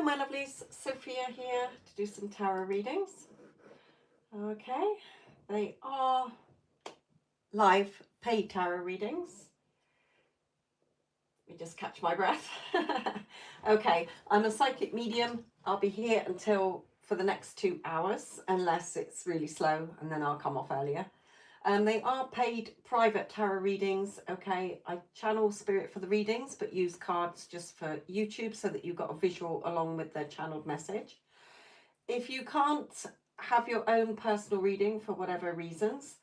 my lovelies, Sophia here to do some tarot readings. Okay, they are live paid tarot readings. Let me just catch my breath. Okay, I'm a psychic medium. I'll be here for the next 2 hours, unless it's really slow, and then I'll come off earlier. They are paid private tarot readings. Okay, I channel spirit for the readings, but use cards just for YouTube so that you've got a visual along with the channeled message. If you can't have your own personal reading for whatever reasons,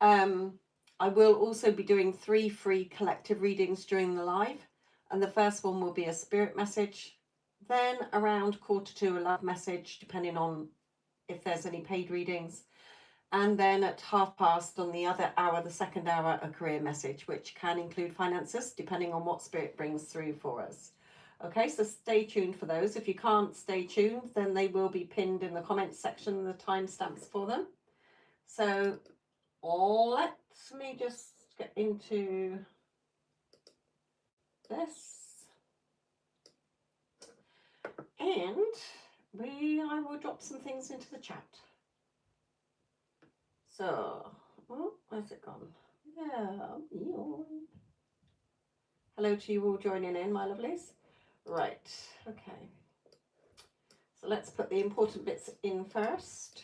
I will also be doing 3 free collective readings during the live. And the first one will be a spirit message, then around 1:45 a love message, depending on if there's any paid readings. And then at past on the other hour, the second hour, a career message, which can include finances, depending on what spirit brings through for us. Okay, so stay tuned for those. If you can't stay tuned, then they will be pinned in the comments section, the timestamps for them. So let me just get into this. And I will drop some things into the chat. So, where's it gone? Yeah. Hello to you all joining in, my lovelies. Right, okay. So let's put the important bits in first.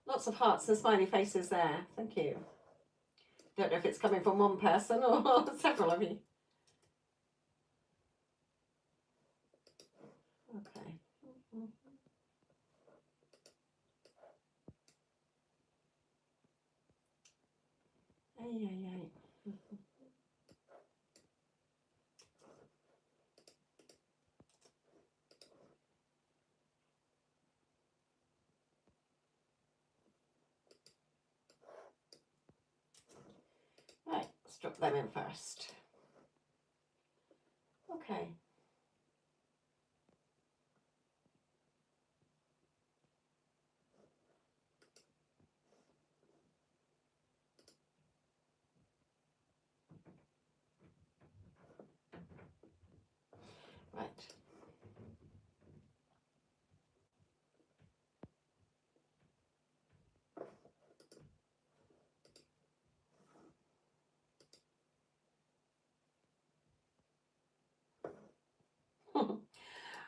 Lots of hearts and smiley faces there. Thank you. Don't know if it's coming from one person or several of you. Okay. Right, let's drop them in first. Okay. Right.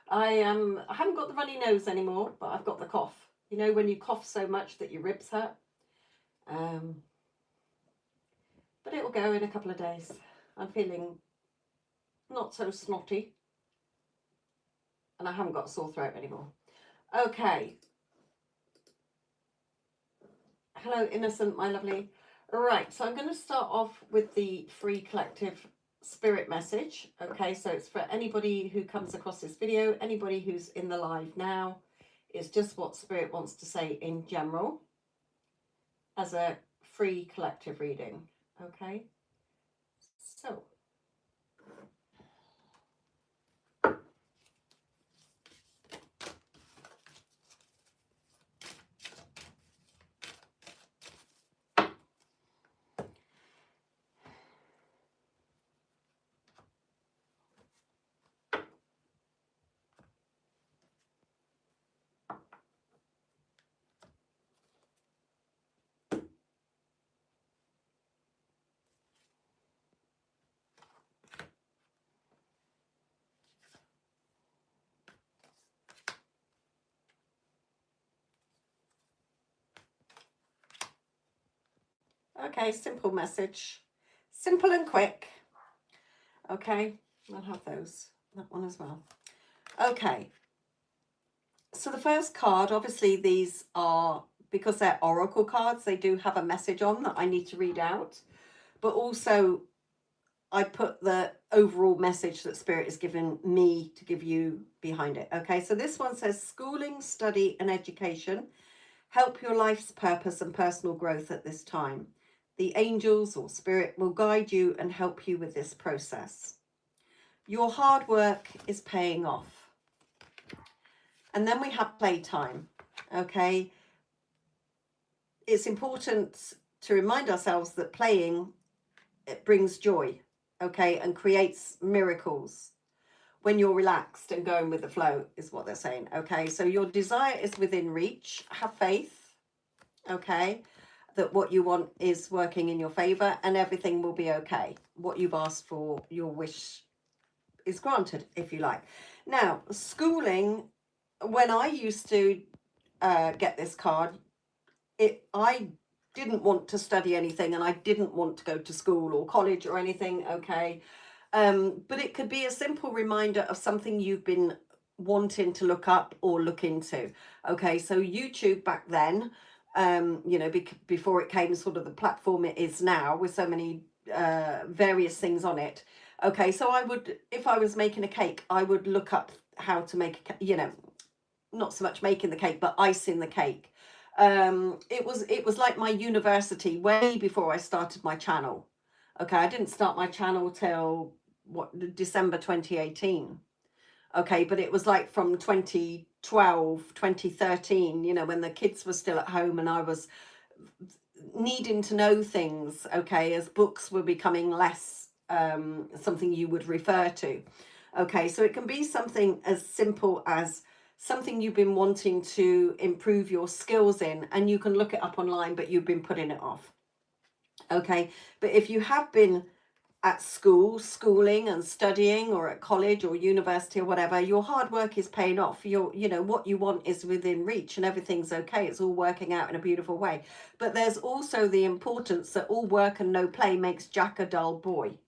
I haven't got the runny nose anymore, but I've got the cough. You know, when you cough so much that your ribs hurt. But it will go in a couple of days. I'm feeling not so snotty. And I haven't got a sore throat anymore. Okay. Hello, Innocent, my lovely. All right, so I'm going to start off with the free collective spirit message. Okay, so it's for anybody who comes across this video, anybody who's in the live now. It's just what spirit wants to say in general as a free collective reading. Okay, so okay, simple message, simple and quick. Okay, I'll have that one as well. Okay, so the first card, obviously these are, because they're oracle cards, they do have a message on that I need to read out, but also I put the overall message that Spirit has given me to give you behind it. Okay, so this one says, schooling, study and education help your life's purpose and personal growth at this time. The angels or Spirit will guide you and help you with this process. Your hard work is paying off. And then we have playtime. Okay, it's important to remind ourselves that playing, it brings joy, okay, and creates miracles when you're relaxed and going with the flow, is what they're saying. Okay, so your desire is within reach. Have faith, okay, that what you want is working in your favor and everything will be okay. What you've asked for, your wish is granted, if you like. Now, schooling, when I used to get this card, I didn't want to study anything and I didn't want to go to school or college or anything, okay. But it could be a simple reminder of something you've been wanting to look up or look into. Okay, so YouTube back then, you know, before it came sort of the platform it is now with so many various things on it. Okay, so I would, if I was making a cake, I would look up how to make, you know, not so much making the cake, but icing the cake. It was like my university way before I started my channel. Okay, I didn't start my channel till December 2018. Okay, but it was like from 2012, 2013, you know, when the kids were still at home and I was needing to know things, okay, as books were becoming less something you would refer to. Okay, so it can be something as simple as something you've been wanting to improve your skills in, and you can look it up online, but you've been putting it off. Okay, but if you have been at schooling and studying, or at college or university or whatever, your hard work is paying off. You know, what you want is within reach and everything's okay. It's all working out in a beautiful way. But there's also the importance that all work and no play makes Jack a dull boy.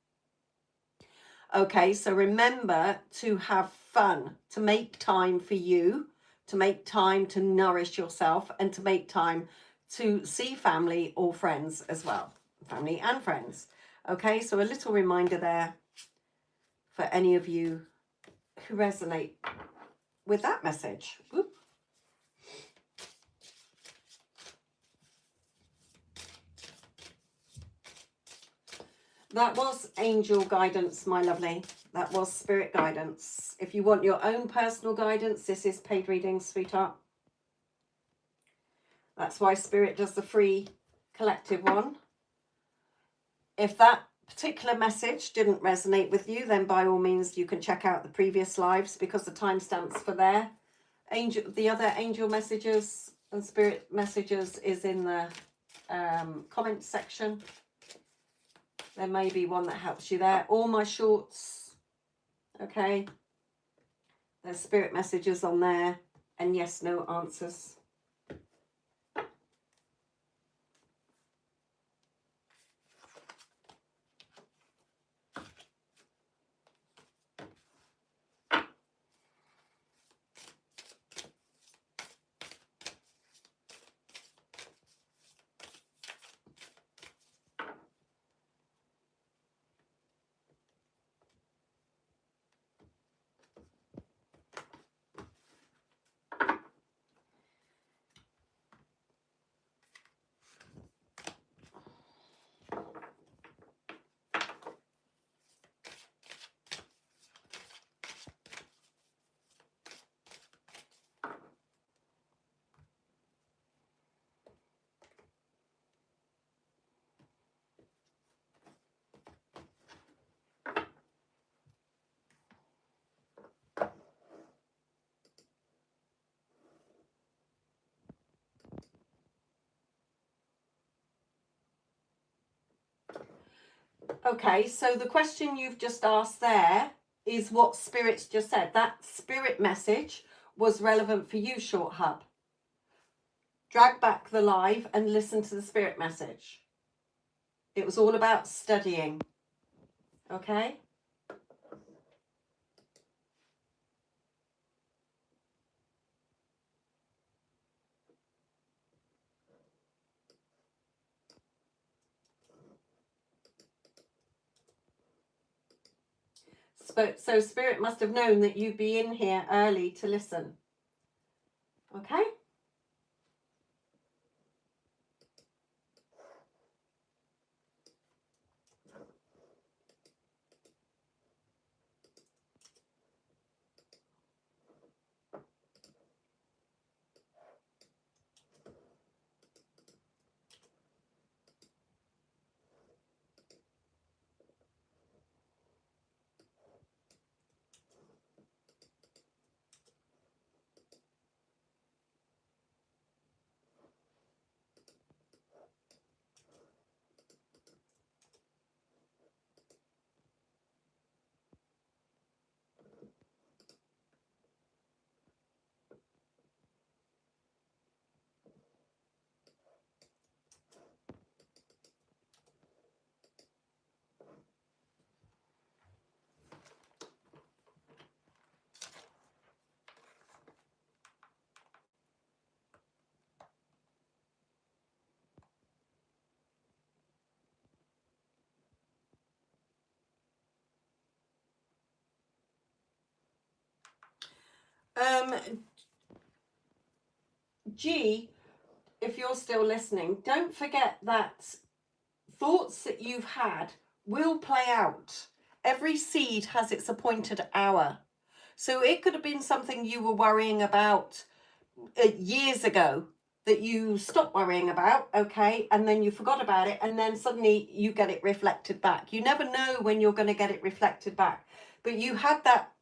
Okay, so remember to have fun, to make time for you, to make time to nourish yourself, and to make time to see family or friends as well. Family and friends. Okay, so a little reminder there for any of you who resonate with that message. Whoop. That was angel guidance, my lovely. That was spirit guidance. If you want your own personal guidance, this is paid reading, sweetheart. That's why Spirit does the free collective one. If that particular message didn't resonate with you, then by all means you can check out the previous lives, because the timestamps for there, the other angel messages and spirit messages is in the comments section. There may be one that helps you there. All my shorts, okay, there's spirit messages on there, and yes, no answers. Okay, so the question you've just asked there is what Spirit's just said. That spirit message was relevant for you, Short Hub. Drag back the live and listen to the spirit message. It was all about studying. Okay? So Spirit must have known that you'd be in here early to listen. Okay? G, if you're still listening, don't forget that thoughts that you've had will play out. Every seed has its appointed hour. So it could have been something you were worrying about years ago that you stopped worrying about, okay, and then you forgot about it, and then suddenly you get it reflected back. You never know when you're going to get it reflected back. But you had that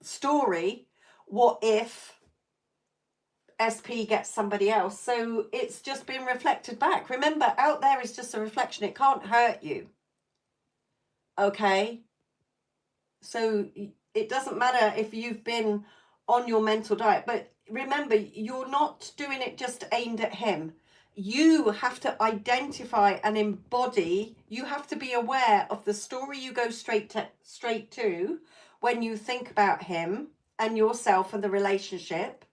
story, what if SP gets somebody else? So it's just been reflected back. Remember, out there is just a reflection. It can't hurt you. Okay? So it doesn't matter if you've been on your mental diet, but remember, you're not doing it just aimed at him. You have to identify and embody. You have to be aware of the story you go straight to when you think about him and yourself and the relationship.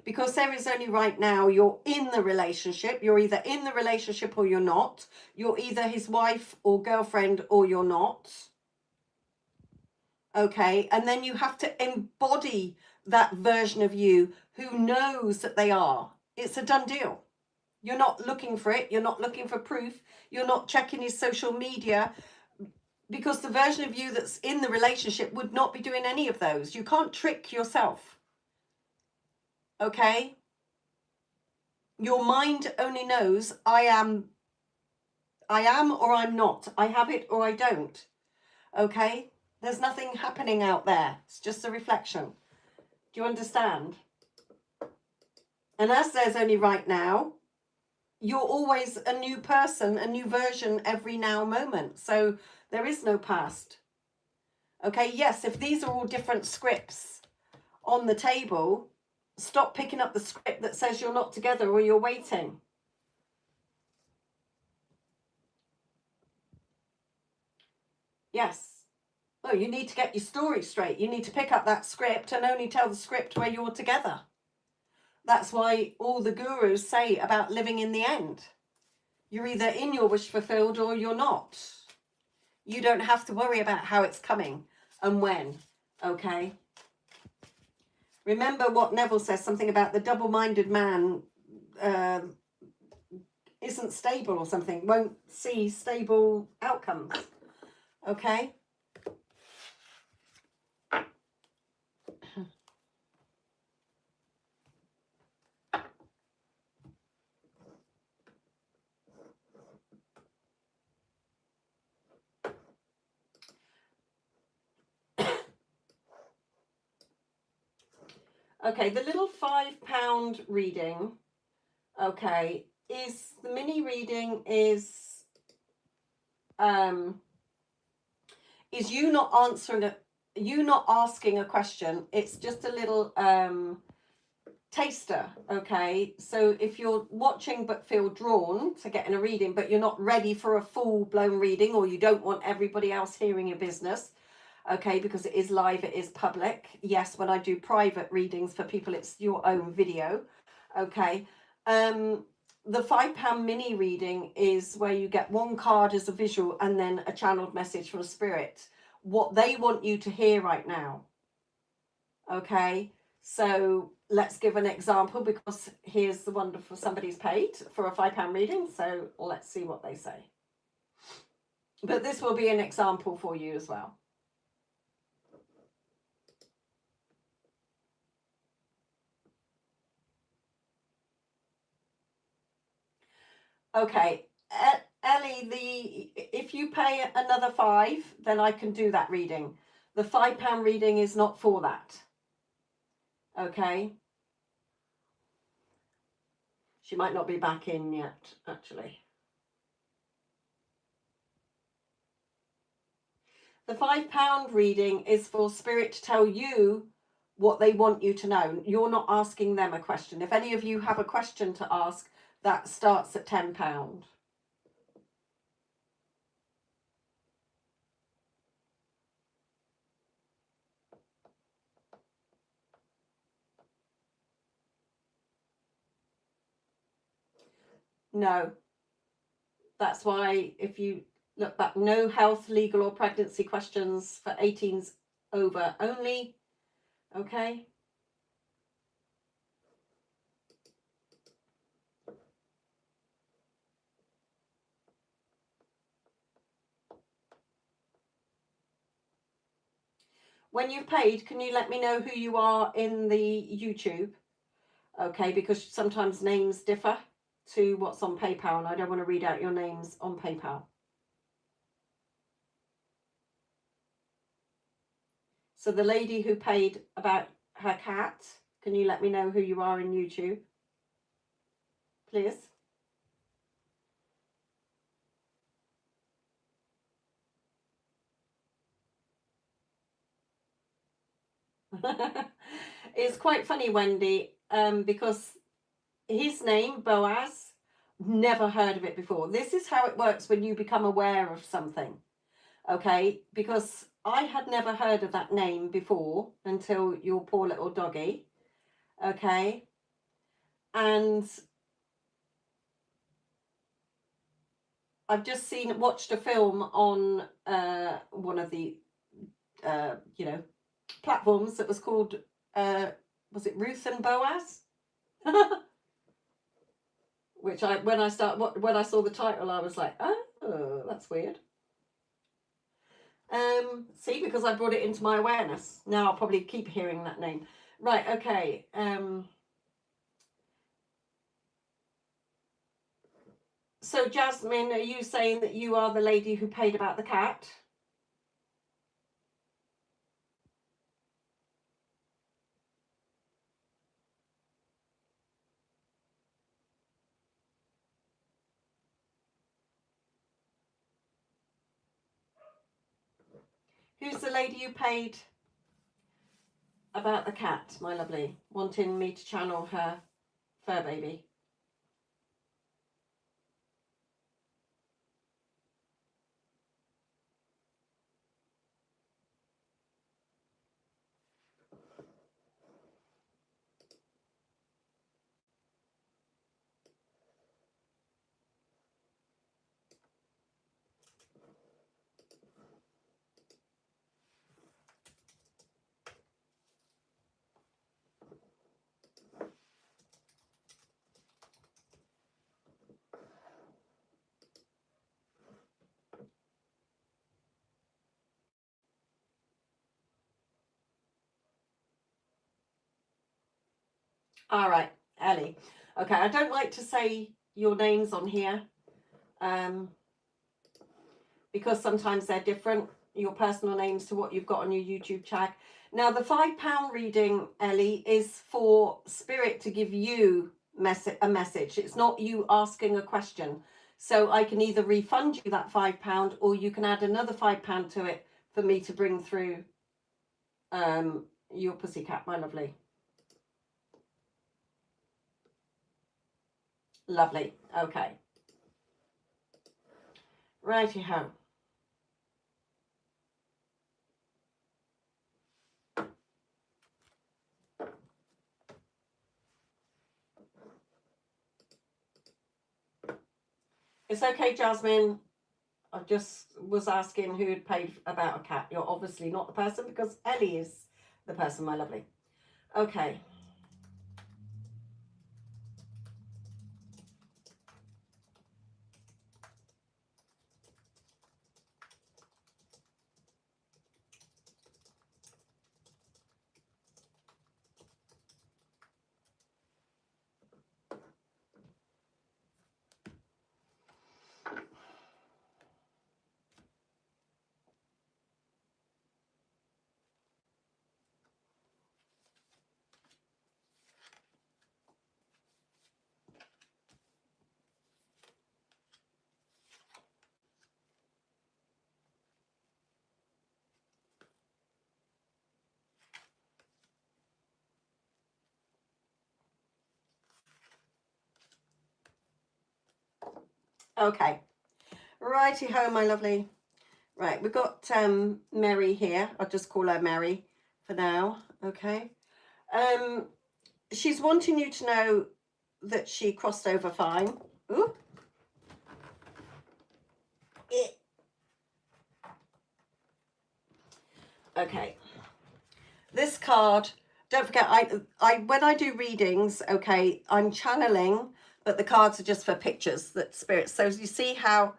Because there is only right now, you're in the relationship. You're either in the relationship or you're not. You're either his wife or girlfriend or you're not. Okay, and then you have to embody that version of you who knows that they are. It's a done deal. You're not looking for it. You're not looking for proof. You're not checking his social media, because the version of you that's in the relationship would not be doing any of those. You can't trick yourself. Okay? Your mind only knows I am or I'm not. I have it or I don't. Okay? There's nothing happening out there. It's just a reflection. Do you understand? And as there's only right now, you're always a new person, a new version every now moment. So there is no past. Okay, yes, if these are all different scripts on the table, stop picking up the script that says you're not together or you're waiting. Yes. Oh, you need to get your story straight. You need to pick up that script and only tell the script where you're together. That's why all the gurus say about living in the end. You're either in your wish fulfilled or you're not. You don't have to worry about how it's coming and when, okay? Remember what Neville says, something about the double-minded man isn't stable or something, won't see stable outcomes, okay? Okay, the little £5 reading, okay, is the mini reading is you not asking a question. It's just a little taster, okay? So if you're watching but feel drawn to getting a reading, but you're not ready for a full-blown reading, or you don't want everybody else hearing your business, okay, because it is live, it is public. Yes, when I do private readings for people, it's your own video, okay? The £5 mini reading is where you get one card as a visual and then a channeled message from spirit, what they want you to hear right now, okay? So let's give an example, because here's the wonderful, somebody's paid for a £5 reading, so let's see what they say. But this will be an example for you as well. Okay, Ellie, if you pay another £5, then I can do that reading. The £5 reading is not for that. Okay. She might not be back in yet, actually. The £5 reading is for spirit to tell you what they want you to know. You're not asking them a question. If any of you have a question to ask, that starts at £10. No. That's why if you look back, no health, legal or pregnancy questions for 18s over only. Okay. When you've paid, can you let me know who you are in the YouTube? Okay, because sometimes names differ to what's on PayPal, and I don't want to read out your names on PayPal. So the lady who paid about her cat, can you let me know who you are in YouTube, please? It's quite funny, Wendy, because his name, Boaz, never heard of it before. This is how it works when you become aware of something, okay? Because I had never heard of that name before until your poor little doggy, okay? And I've just watched a film on one of the, you know, platforms that was called, was it Ruth and Boaz? Which when I saw the title, I was like, oh, that's weird. See, because I brought it into my awareness. Now I'll probably keep hearing that name. Right, okay. So Jasmine, are you saying that you are the lady who paid about the cat? Who's the lady who paid about the cat, my lovely, wanting me to channel her fur baby? All right, Ellie. Okay, I don't like to say your names on here because sometimes they're different, your personal names, to what you've got on your YouTube chat. Now, the £5 reading, Ellie, is for Spirit to give you a message. It's not you asking a question. So I can either refund you that £5 or you can add another £5 to it for me to bring through your pussycat, my lovely. Lovely. Okay. Righty-ho. It's okay, Jasmine. I just was asking who had paid about a cat. You're obviously not the person because Ellie is the person, my lovely. Okay. Okay. Righty-ho, my lovely. Right, we've got Mary here. I'll just call her Mary for now. Okay. She's wanting you to know that she crossed over fine. Ooh. Okay. This card, don't forget, I when I do readings, okay, I'm channeling, but the cards are just for pictures that spirits. So you see how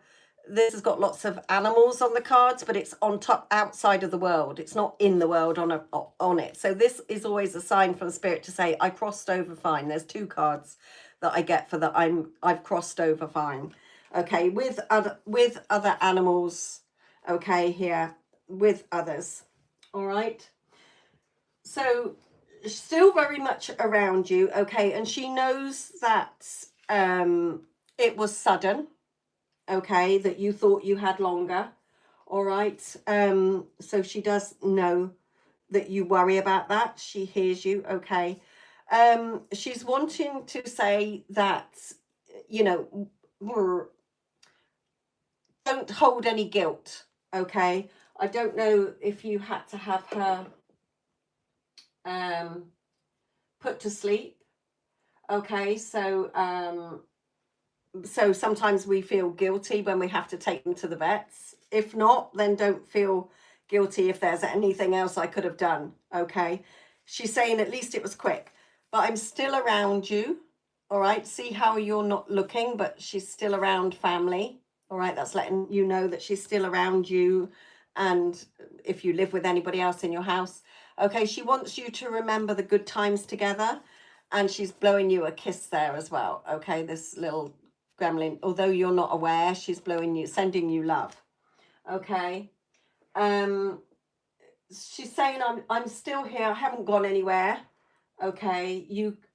this has got lots of animals on the cards, but it's on top, outside of the world. It's not in the world on it. So this is always a sign from Spirit to say, I crossed over fine. There's 2 cards that I get for that. I've crossed over fine. Okay, with other animals. Okay, here with others. All right. So still very much around you. Okay, and she knows that it was sudden. Okay, that you thought you had longer. All right. So she does know that you worry about that. She hears you. Okay. She's wanting to say that, you know, don't hold any guilt. Okay. I don't know if you had to have her put to sleep. Okay. So sometimes we feel guilty when we have to take them to the vets. If not, then don't feel guilty if there's anything else I could have done. Okay. She's saying at least it was quick, but I'm still around you. All right. See how you're not looking, but she's still around family. All right. That's letting you know that she's still around you. And if you live with anybody else in your house. Okay. She wants you to remember the good times together. And she's blowing you a kiss there as well. Okay. This little gremlin, although you're not aware, she's blowing you, sending you love. Okay. She's saying I'm still here. I haven't gone anywhere. Okay.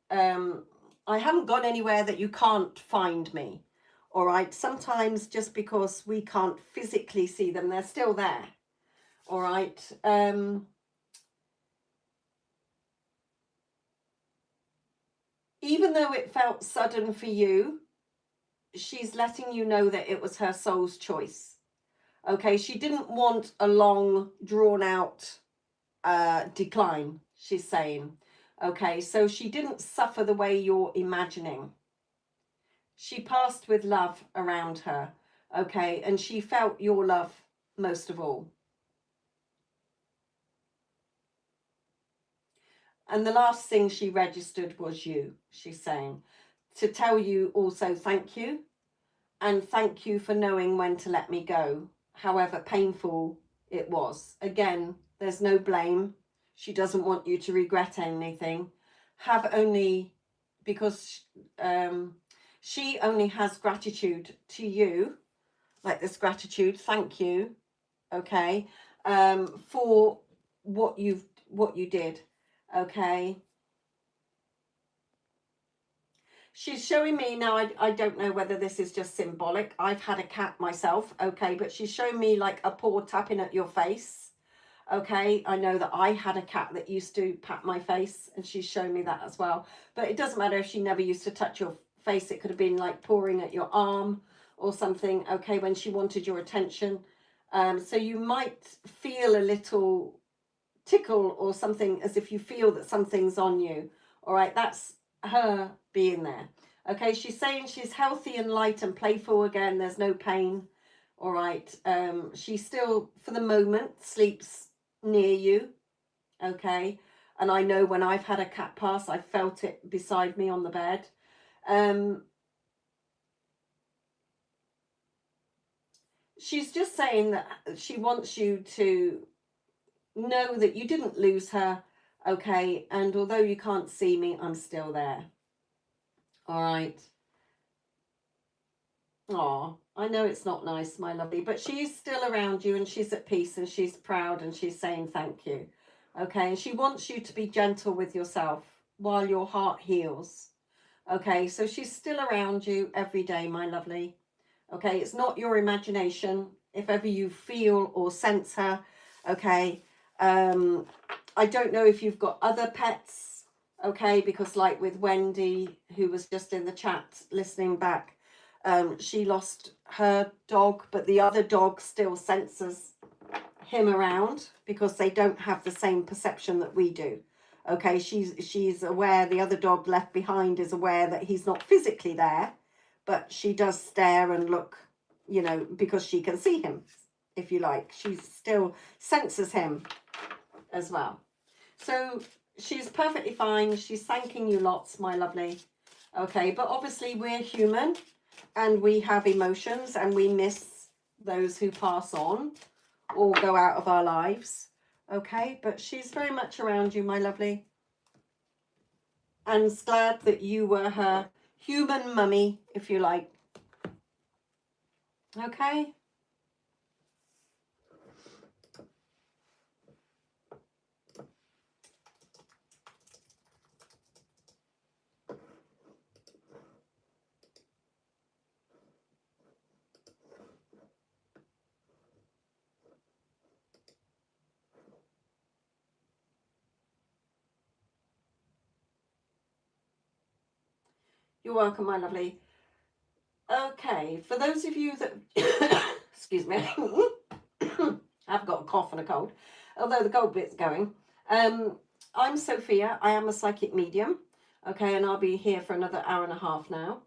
I haven't gone anywhere that you can't find me. All right. Sometimes just because we can't physically see them, they're still there. All right. Even though it felt sudden for you, she's letting you know that it was her soul's choice. Okay, she didn't want a long, drawn out decline, she's saying. Okay, so she didn't suffer the way you're imagining. She passed with love around her. Okay, and she felt your love most of all. And the last thing she registered was you, she's saying. To tell you also thank you. And thank you for knowing when to let me go, however painful it was. Again, there's no blame. She doesn't want you to regret anything. Because she only has gratitude to you, like this gratitude, thank you, okay, for what you did, okay. She's showing me now, I don't know whether this is just symbolic. I've had a cat myself, okay, but she's showing me like a paw tapping at your face, okay. I know that I had a cat that used to pat my face, and she's showing me that as well. But it doesn't matter if she never used to touch your face. It could have been like pawing at your arm or something, okay, when she wanted your attention. So you might feel a little tickle or something, as if you feel that something's on you. All right, that's her being there. Okay, she's saying she's healthy and light and playful again. There's no pain. All right, she still, for the moment, sleeps near you. Okay, and I know when I've had a cat pass, I felt it beside me on the bed. She's just saying that she wants you to know that you didn't lose her, okay, and although you can't see me, I'm still there. All right. Oh, I know it's not nice, my lovely, but she's still around you, and she's at peace, and she's proud, and she's saying thank you. Okay, and she wants you to be gentle with yourself while your heart heals. Okay, so she's still around you every day, my lovely. Okay, it's not your imagination. If ever you feel or sense her, okay, I don't know if you've got other pets, okay, because like with Wendy, who was just in the chat listening back, she lost her dog, but the other dog still senses him around because they don't have the same perception that we do. Okay, she's aware, the other dog left behind is aware that he's not physically there, but she does stare and look, you know, because she can see him, if you like. She still senses him as well. So she's perfectly fine. She's thanking you lots, my lovely. Okay, but obviously we're human and we have emotions and we miss those who pass on or go out of our lives. Okay, but she's very much around you, my lovely. And glad that you were her human mummy, if you like. Okay. You're welcome, my lovely. Okay, for those of you that, excuse me, I've got a cough and a cold, although the cold bit's going. I'm Sophia. I am a psychic medium. Okay, and I'll be here for another hour and a half now.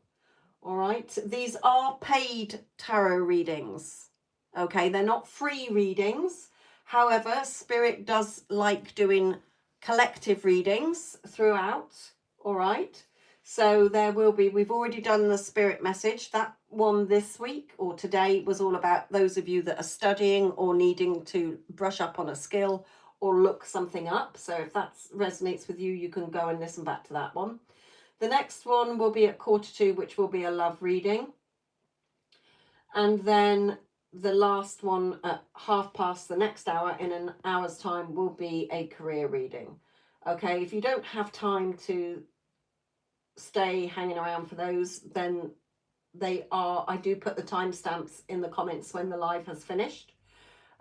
All right, these are paid tarot readings. Okay, they're not free readings. However, Spirit does like doing collective readings throughout. All right. So there will be, we've already done the Spirit message. That one this week or today was all about those of you that are studying or needing to brush up on a skill or look something up. So if that resonates with you, you can go and listen back to that one. The next one will be at 1:45, which will be a love reading. And then the last one at past the next hour, in an hour's time, will be a career reading. Okay, if you don't have time to stay hanging around for those, then I do put the timestamps in the comments when the live has finished.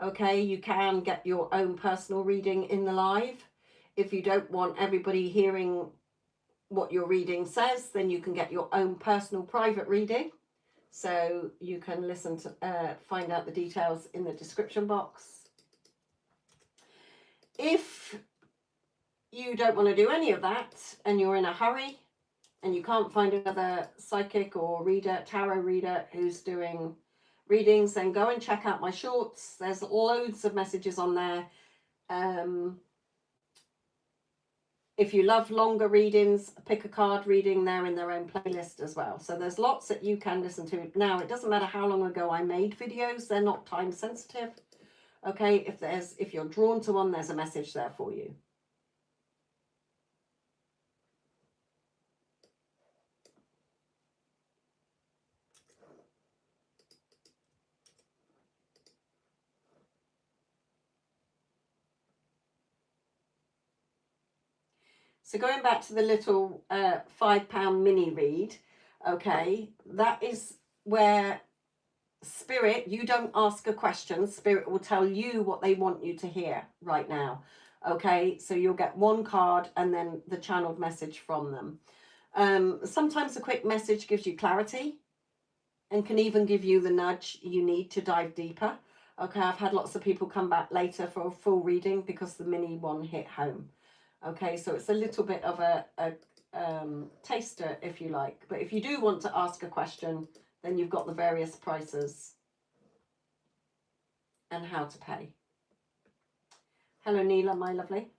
Okay, you can get your own personal reading in the live. If you don't want everybody hearing what your reading says, then you can get your own personal private reading. So you can listen to find out the details in the description box. If you don't want to do any of that and you're in a hurry and you can't find another psychic or reader, tarot reader who's doing readings, then go and check out my shorts. There's loads of messages on there. If you love longer readings, pick a card reading, they're in their own playlist as well. So there's lots that you can listen to. Now, it doesn't matter how long ago I made videos, they're not time sensitive. Okay, if you're drawn to one, there's a message there for you. So going back to the little £5 mini read, okay, that is where Spirit, you don't ask a question, Spirit will tell you what they want you to hear right now. Okay, so you'll get one card and then the channeled message from them. Sometimes a quick message gives you clarity and can even give you the nudge you need to dive deeper. Okay, I've had lots of people come back later for a full reading because the mini one hit home. Okay, so it's a little bit of a taster, if you like. But if you do want to ask a question, then you've got the various prices and how to pay. Hello, Neela, my lovely.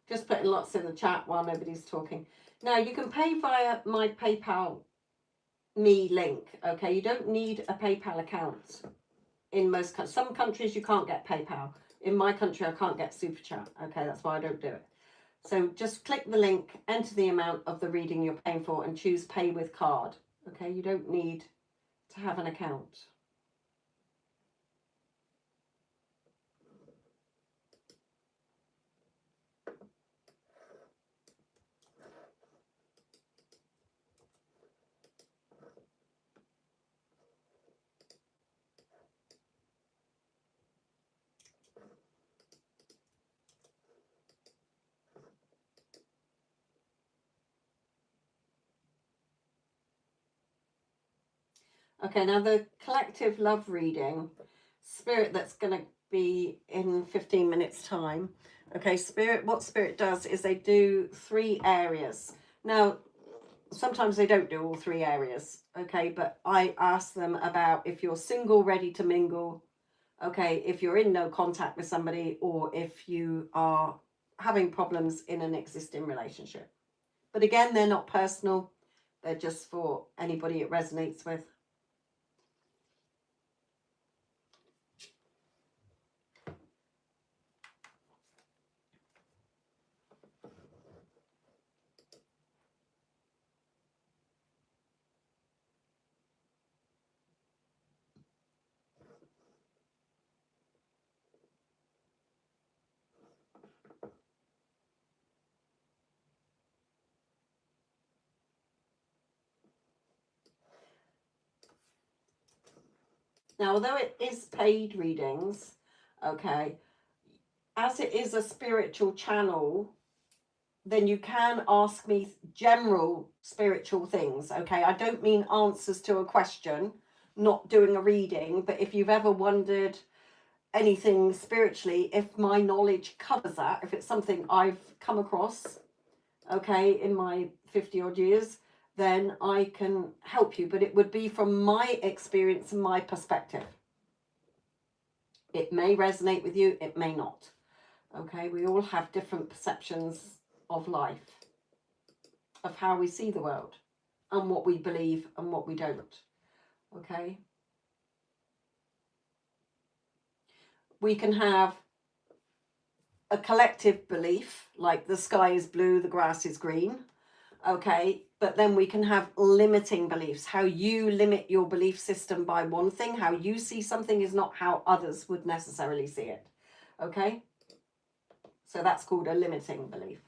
Just putting lots in the chat while nobody's talking. Now, you can pay via my PayPal me link. Okay, you don't need a PayPal account in most countries. Some countries you can't get PayPal. In my country, I can't get Super Chat. Okay, that's why I don't do it. So just click the link, enter the amount of the reading you're paying for, and choose pay with card. Okay, you don't need to have an account. Okay, now the collective love reading, Spirit, that's going to be in 15 minutes time. Okay, Spirit, what Spirit does is they do 3 areas. Now, sometimes they don't do all 3 areas, okay, but I ask them about if you're single, ready to mingle, okay, if you're in no contact with somebody, or if you are having problems in an existing relationship. But again, they're not personal, they're just for anybody it resonates with. Now, although it is paid readings, okay, as it is a spiritual channel, then you can ask me general spiritual things, okay? I don't mean answers to a question, not doing a reading, but if you've ever wondered anything spiritually, if my knowledge covers that, if it's something I've come across, okay, in my 50 odd years, then I can help you, but it would be from my experience and my perspective. It may resonate with you, it may not. Okay, we all have different perceptions of life, of how we see the world, and what we believe and what we don't. Okay, we can have a collective belief like the sky is blue, the grass is green. Okay, but then we can have limiting beliefs. How you limit your belief system by one thing, how you see something, is not how others would necessarily see it. Okay, so that's called a limiting belief.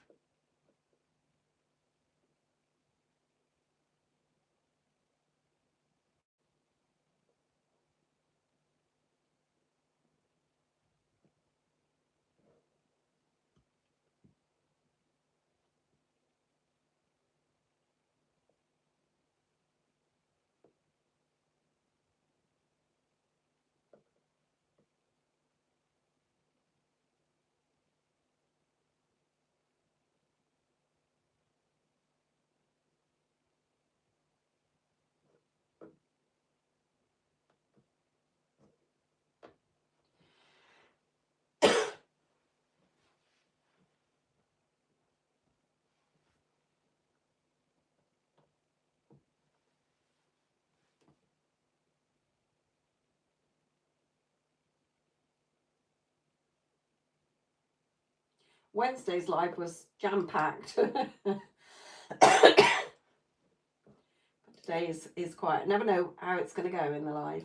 Wednesday's live was jam-packed. Today is quiet. Never know how it's going to go in the live.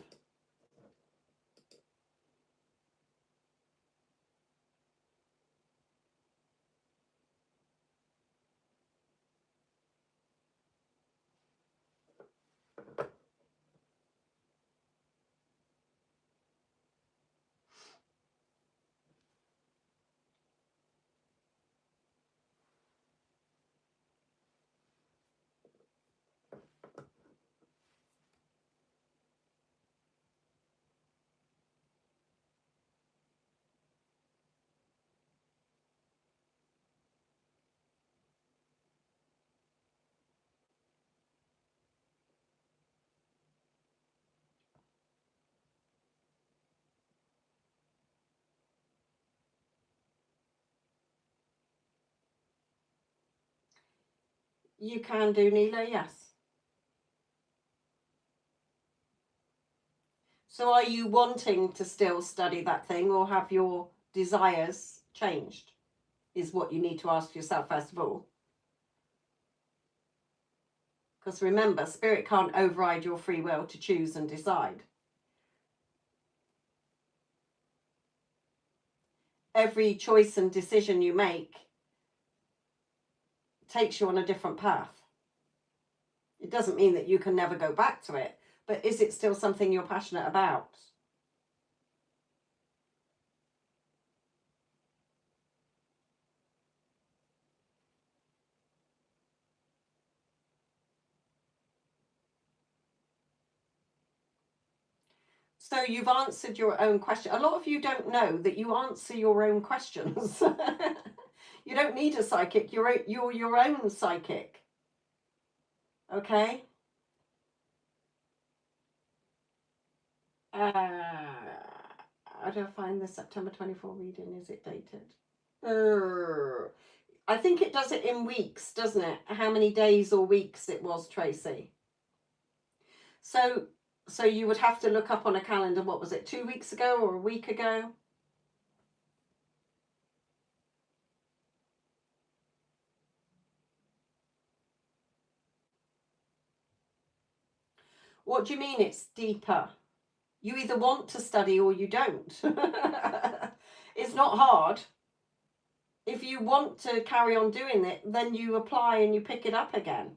You can do, Neela, yes. So are you wanting to still study that thing, or have your desires changed? Is what you need to ask yourself first of all. Because remember, spirit can't override your free will to choose and decide. Every choice and decision you make takes you on a different path. It doesn't mean that you can never go back to it, but is it still something you're passionate about? So you've answered your own question. A lot of you don't know that you answer your own questions. You don't need a psychic. You're your own psychic. Okay? How do I find the September 24 reading? Is it dated? I think it does it in weeks, doesn't it? How many days or weeks it was, Tracy? So you would have to look up on a calendar, what was it, 2 weeks ago or a week ago? What do you mean it's deeper? You either want to study or you don't. It's not hard. If you want to carry on doing it, then you apply and you pick it up again.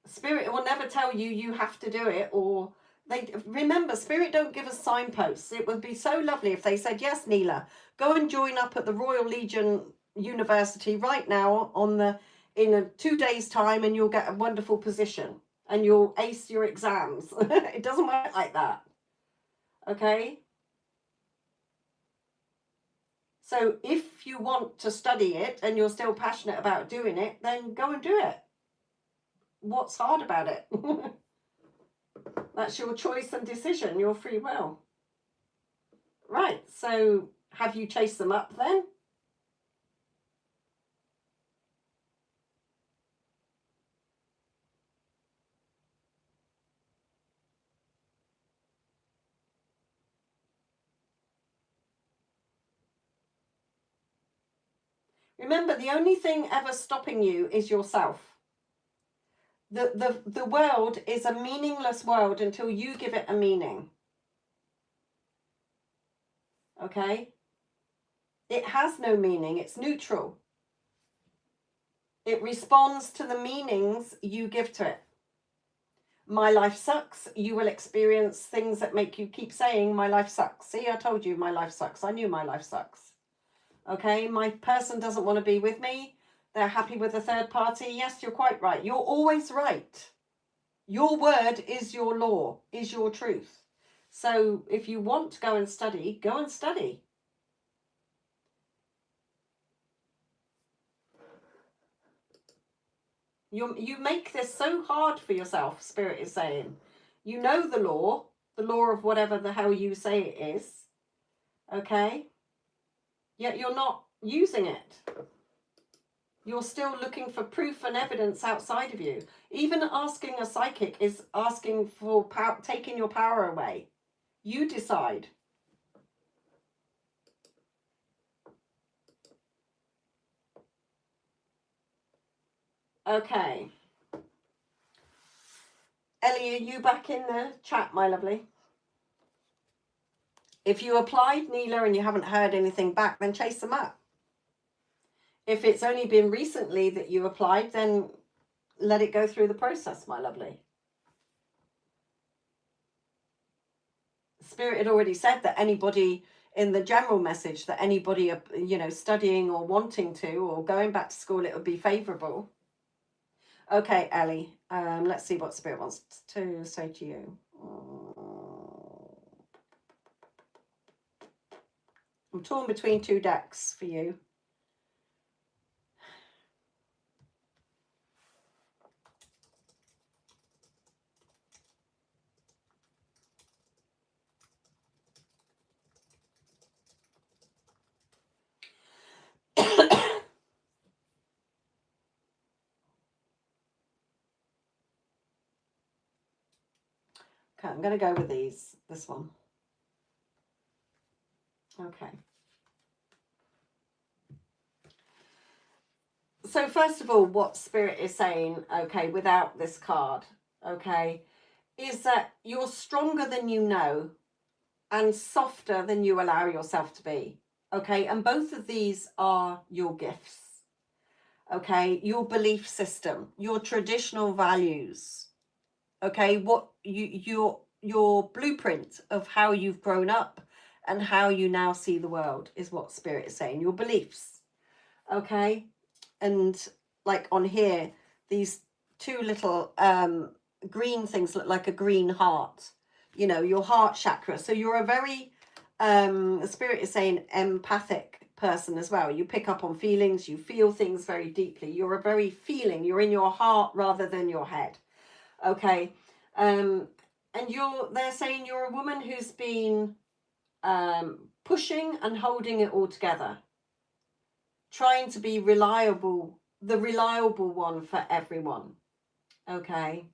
Spirit will never tell you you have to do it, or they remember, Spirit don't give us signposts. It would be so lovely if they said, yes, Neela, go and join up at the Royal Legion University right now in 2 days time, and you'll get a wonderful position and you'll ace your exams. It doesn't work like that. Okay? So if you want to study it and you're still passionate about doing it, then go and do it. What's hard about it? That's your choice and decision, your free will. Right, so have you chased them up then? Remember, the only thing ever stopping you is yourself. The world is a meaningless world until you give it a meaning. Okay? It has no meaning. It's neutral. It responds to the meanings you give to it. My life sucks. You will experience things that make you keep saying, my life sucks. See, I told you my life sucks. I knew my life sucks. Okay? My person doesn't want to be with me. They're happy with a third party. Yes, you're quite right. You're always right. Your word is your law, is your truth. So if you want to go and study, go and study. You make this so hard for yourself, Spirit is saying. You know the law of whatever the hell you say it is. Okay? Yet you're not using it. You're still looking for proof and evidence outside of you. Even asking a psychic is asking for power, taking your power away. You decide. Okay. Ellie, are you back in the chat, my lovely? If you applied, Neela, and you haven't heard anything back, then chase them up. If it's only been recently that you applied, then let it go through the process, my lovely. Spirit had already said that anybody in the general message, that anybody, studying or wanting to or going back to school, it would be favourable. Okay, Ellie, let's see what Spirit wants to say to you. I'm torn between 2 decks for you. Okay, I'm going to go with this one. Okay. So first of all, what Spirit is saying, okay, without this card, okay, is that you're stronger than you know and softer than you allow yourself to be, okay? And both of these are your gifts, okay? Your belief system, your traditional values, okay? What your blueprint of how you've grown up and how you now see the world is what Spirit is saying, your beliefs, okay? And like on here, these 2 little green things look like a green heart. you know, your heart chakra. So you're a very, Spirit is saying, empathic person as well. You pick up on feelings, you feel things very deeply. You're a very feeling, you're in your heart rather than your head. Okay. And they're saying you're a woman who's been pushing and holding it all together, trying to be reliable, the reliable one for everyone. Okay.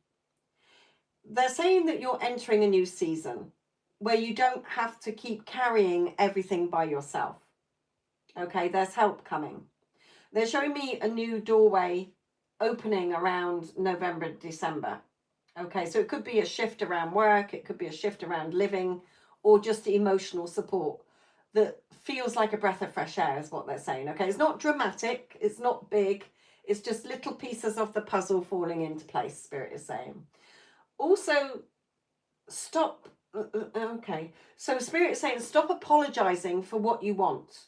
They're saying that you're entering a new season where you don't have to keep carrying everything by yourself. Okay, there's help coming. They're showing me a new doorway opening around November, December. Okay, so it could be a shift around work, it could be a shift around living, or just emotional support that feels like a breath of fresh air is what they're saying. Okay, it's not dramatic, it's not big, it's just little pieces of the puzzle falling into place, Spirit is saying. Also, stop. Okay, so Spirit is saying stop apologizing for what you want,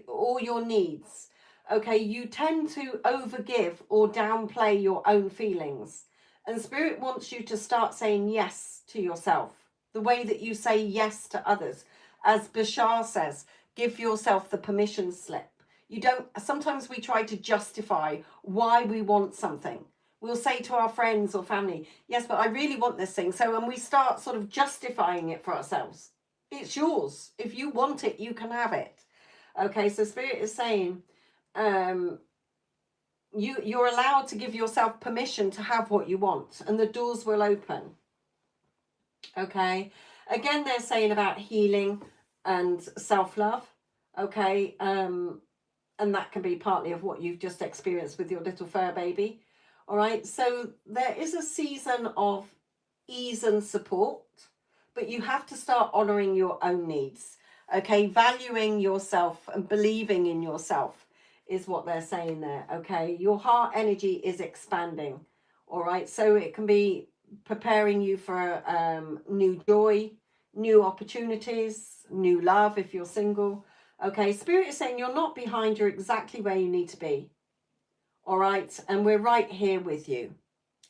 or your needs. Okay, you tend to overgive or downplay your own feelings, and Spirit wants you to start saying yes to yourself, the way that you say yes to others. As Bashar says, give yourself the permission slip. You don't. Sometimes we try to justify why we want something. We'll say to our friends or family, yes, but I really want this thing. So when we start sort of justifying it for ourselves, it's yours. If you want it, you can have it. Okay, so Spirit is saying you're allowed to give yourself permission to have what you want, and the doors will open. Okay, again, they're saying about healing and self-love. Okay, and that can be partly of what you've just experienced with your little fur baby. All right, so there is a season of ease and support, but you have to start honoring your own needs. Okay, valuing yourself and believing in yourself is what they're saying there. Okay, your heart energy is expanding. All right, so it can be preparing you for new joy, new opportunities, new love if you're single. Okay, Spirit is saying you're not behind, you're exactly where you need to be. All right, and we're right here with you.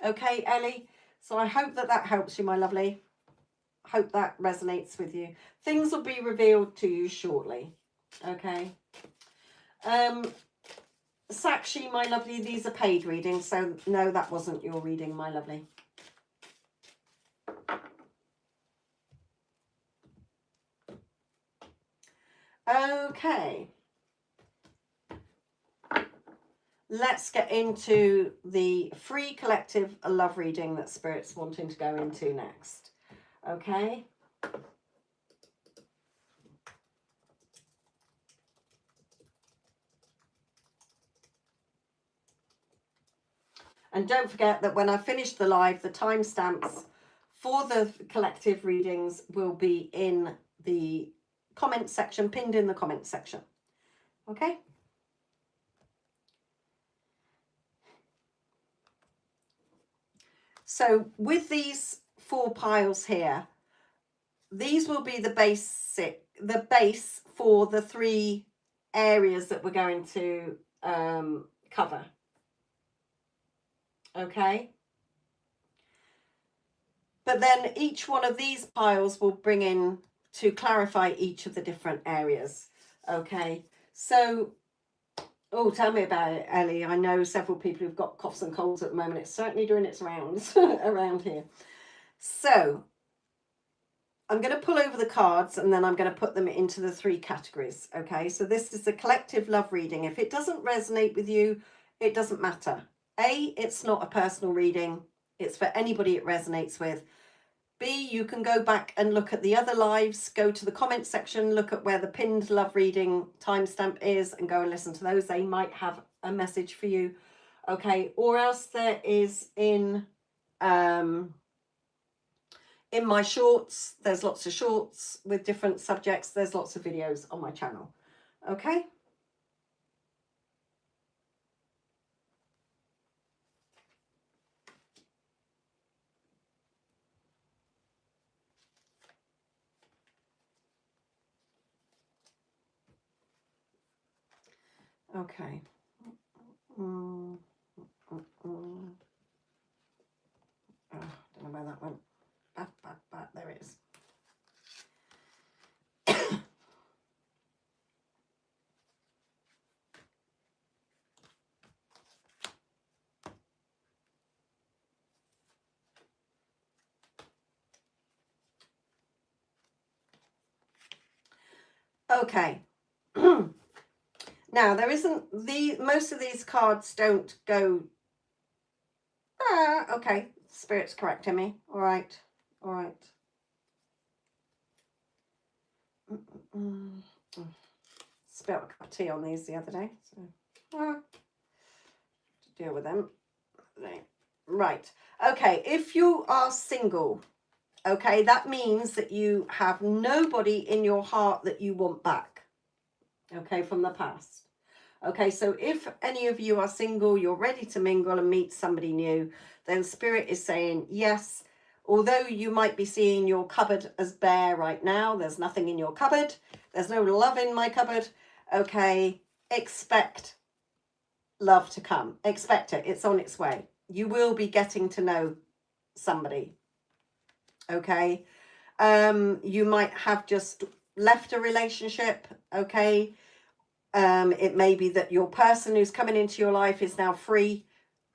Okay, Ellie, so I hope that helps you, my lovely. Hope that resonates with you. Things will be revealed to you shortly. Okay. Sakshi, my lovely, these are paid readings, so no, that wasn't your reading, my lovely. Okay. Let's get into the free collective love reading that Spirit's wanting to go into next. Okay. And don't forget that when I finish the live, the timestamps for the collective readings will be in the comment section, pinned in the comment section. Okay. So with these 4 piles here, these will be the base for the 3 areas that we're going to cover. Okay. But then each one of these piles will bring in to clarify each of the different areas. Okay. So, oh, tell me about it, Ellie. I know several people who've got coughs and colds at the moment. It's certainly doing its rounds around here. So I'm going to pull over the cards and then I'm going to put them into the 3 categories. Okay, so this is the collective love reading. If it doesn't resonate with you, it doesn't matter. A, it's not a personal reading. It's for anybody it resonates with. B, you can go back and look at the other lives, go to the comment section, look at where the pinned love reading timestamp is and go and listen to those. They might have a message for you. Okay, or else there is in my shorts, there's lots of shorts with different subjects. There's lots of videos on my channel. Okay. Okay. Oh, don't know where that went. There it is. Okay. Now, there isn't most of these cards don't go. Okay, Spirit's correcting me. All right. All right. Spilled a cup of tea on these the other day, so to deal with them. Right. Okay, if you are single, okay, that means that you have nobody in your heart that you want back, okay, from the past. Okay, so if any of you are single, you're ready to mingle and meet somebody new, then Spirit is saying, yes, although you might be seeing your cupboard as bare right now, there's nothing in your cupboard, there's no love in my cupboard, okay, expect love to come. Expect it. It's on its way. You will be getting to know somebody, okay? You might have just left a relationship, okay? It may be that your person who's coming into your life is now free,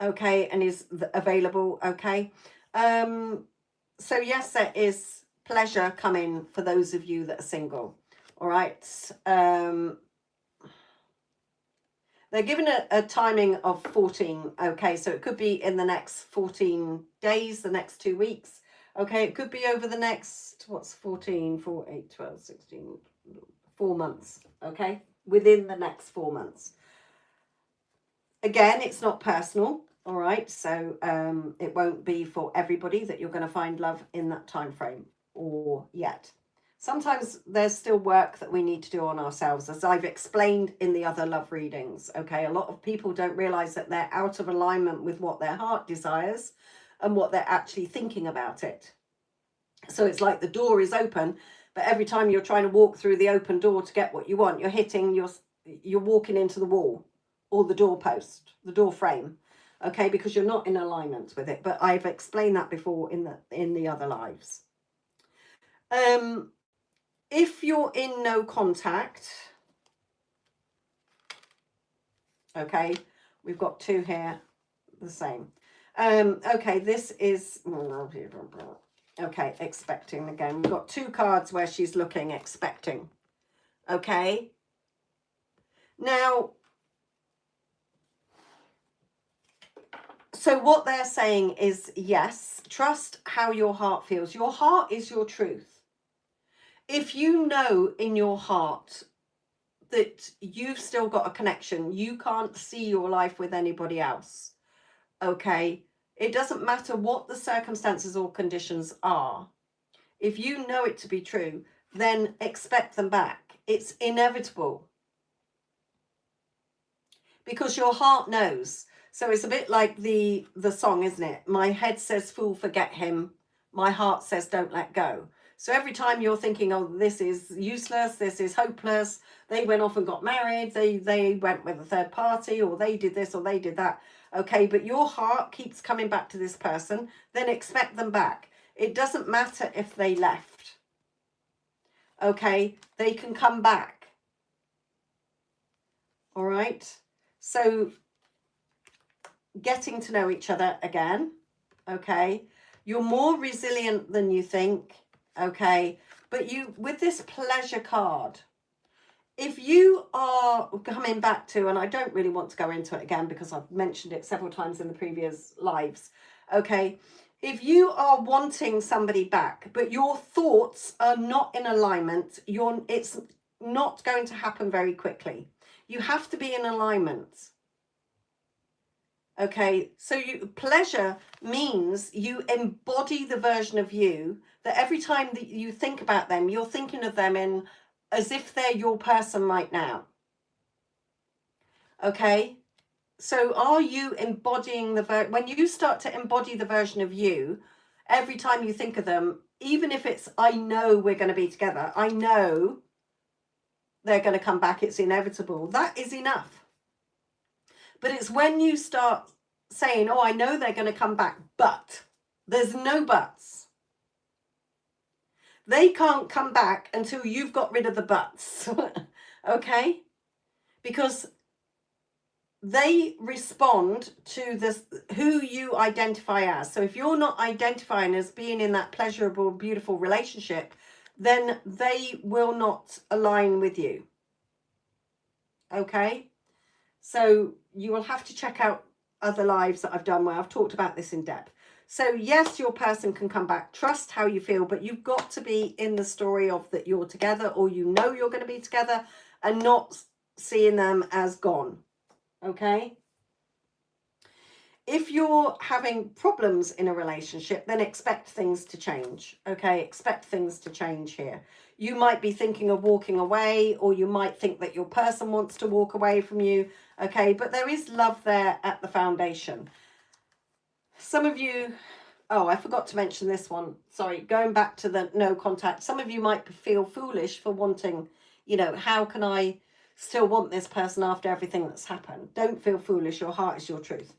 okay, and is available, okay? So yes, there is pleasure coming for those of you that are single, all right? They're given a timing of 14, okay, so it could be in the next 14 days, the next 2 weeks, okay? It could be over the next, what's 14, 4, 8, 12, 16, 4 months, okay? Within the next 4 months. Again, it's not personal, all right? So it won't be for everybody that you're going to find love in that time frame or yet. Sometimes there's still work that we need to do on ourselves, as I've explained in the other love readings, okay? A lot of people don't realize that they're out of alignment with what their heart desires and what they're actually thinking about it. So it's like the door is open, but every time you're trying to walk through the open door to get what you want, you're walking into the wall or the doorpost, the door frame, okay? Because you're not in alignment with it. But I've explained that before in the other lives. If you're in no contact, okay, we've got 2 here, the same. Okay, this is, okay, expecting again. We've got 2 cards where she's looking, expecting, okay? Now, so what they're saying is, yes, trust how your heart feels. Your heart is your truth. If you know in your heart that you've still got a connection, you can't see your life with anybody else, okay? It doesn't matter what the circumstances or conditions are. If you know it to be true, then expect them back. It's inevitable. Because your heart knows. So it's a bit like the song, isn't it? My head says, fool, forget him. My heart says, don't let go. So every time you're thinking, oh, this is useless, this is hopeless, they went off and got married, they went with a third party, or they did this or they did that, okay, but your heart keeps coming back to this person, then expect them back. It doesn't matter if they left, okay, they can come back, all right? So getting to know each other again, okay, you're more resilient than you think, okay, but you, with this pleasure card, if you are coming back to, and I don't really want to go into it again because I've mentioned it several times in the previous lives, okay, if you are wanting somebody back, but your thoughts are not in alignment, it's not going to happen very quickly. You have to be in alignment. Okay, so pleasure means you embody the version of you that every time that you think about them, you're thinking of them in as if they're your person right now. Okay, so are you embodying when you start to embody the version of you, every time you think of them, even if it's, I know we're going to be together, I know they're going to come back, it's inevitable, that is enough. But it's when you start saying, oh, I know they're going to come back, but there's no buts. They can't come back until you've got rid of the buts, okay? Because they respond to who you identify as. So if you're not identifying as being in that pleasurable, beautiful relationship, then they will not align with you. Okay? So you will have to check out other lives that I've done where I've talked about this in depth. So yes, your person can come back. Trust how you feel, but you've got to be in the story of that you're together, or you know you're going to be together, and not seeing them as gone. Okay? If you're having problems in a relationship, then expect things to change. Okay? Expect things to change here. You might be thinking of walking away, or you might think that your person wants to walk away from you. Okay? But there is love there at the foundation. Some of you, oh, I forgot to mention this one. Sorry, going back to the no contact. Some of you might feel foolish for wanting, you know, how can I still want this person after everything that's happened? Don't feel foolish. Your heart is your truth.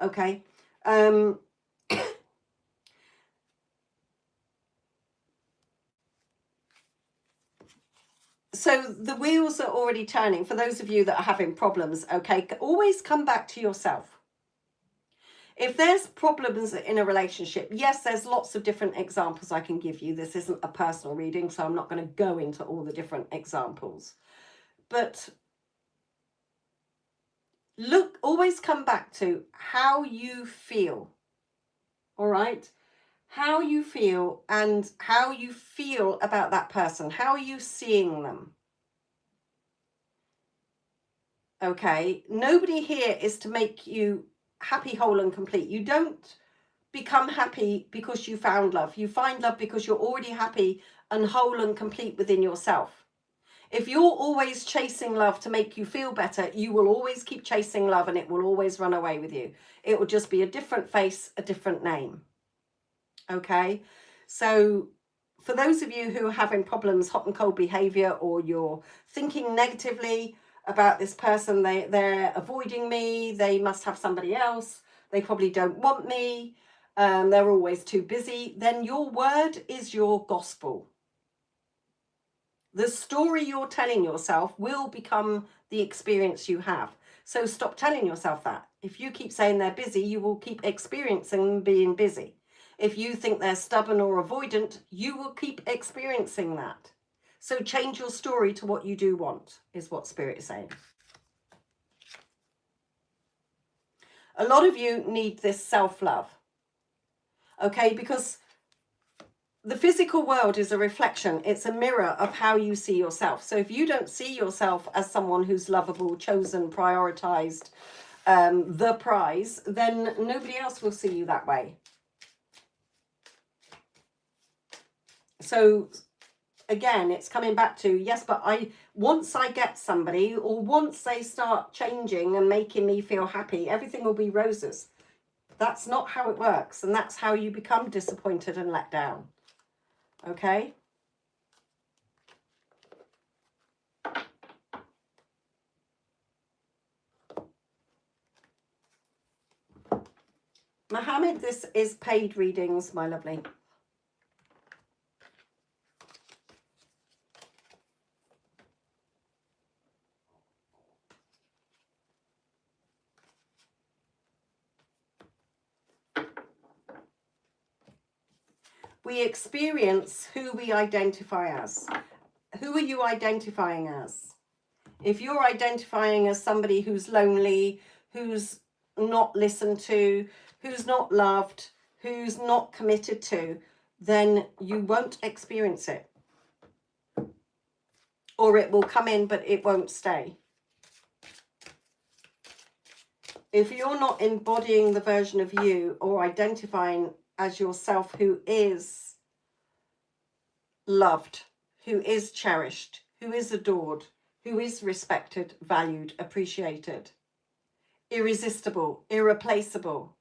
Okay. So the wheels are already turning. For those of you that are having problems, okay, always come back to yourself. If there's problems in a relationship, yes, there's lots of different examples I can give you. This isn't a personal reading, so I'm not going to go into all the different examples. But look, always come back to how you feel. All right? How you feel, and how you feel about that person. How are you seeing them? Okay? Nobody here is to make you happy, whole, and complete. You don't become happy because you found love. You find love because you're already happy and whole and complete within yourself. If you're always chasing love to make you feel better, you will always keep chasing love, and it will always run away with you. It will just be a different face, a different name. Okay? So for those of you who are having problems, hot and cold behavior, or you're thinking negatively about this person, they're avoiding me, they must have somebody else, they probably don't want me, they're always too busy, then your word is your gospel. The story you're telling yourself will become the experience you have. So stop telling yourself that. If you keep saying they're busy, you will keep experiencing them being busy. If you think they're stubborn or avoidant, you will keep experiencing that. So change your story to what you do want, is what Spirit is saying. A lot of you need this self-love. Okay, because the physical world is a reflection. It's a mirror of how you see yourself. So if you don't see yourself as someone who's lovable, chosen, prioritized, the prize, then nobody else will see you that way. So again, it's coming back to, yes, but once I get somebody, or once they start changing and making me feel happy, everything will be roses. That's not how it works. And that's how you become disappointed and let down. Okay? Mohammed, this is paid readings, my lovely. We experience who we identify as. Who are you identifying as? If you're identifying as somebody who's lonely, who's not listened to, who's not loved, who's not committed to, then you won't experience it. Or it will come in, but it won't stay. If you're not embodying the version of you or identifying as yourself who is loved, who is cherished, who is adored, who is respected, valued, appreciated, irresistible, irreplaceable.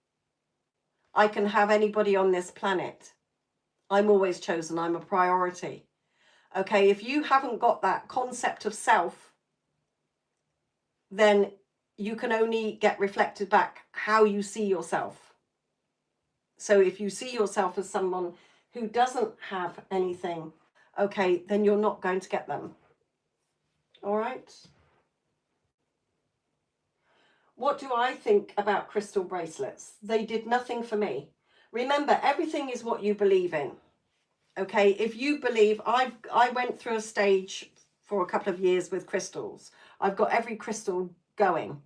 I can have anybody on this planet. I'm always chosen. I'm a priority. Okay, if you haven't got that concept of self, then you can only get reflected back how you see yourself. So if you see yourself as someone who doesn't have anything, okay, then you're not going to get them. All right? What do I think about crystal bracelets? They did nothing for me. Remember, everything is what you believe in. Okay, if you believe, I went through a stage for a couple of years with crystals. I've got every crystal going.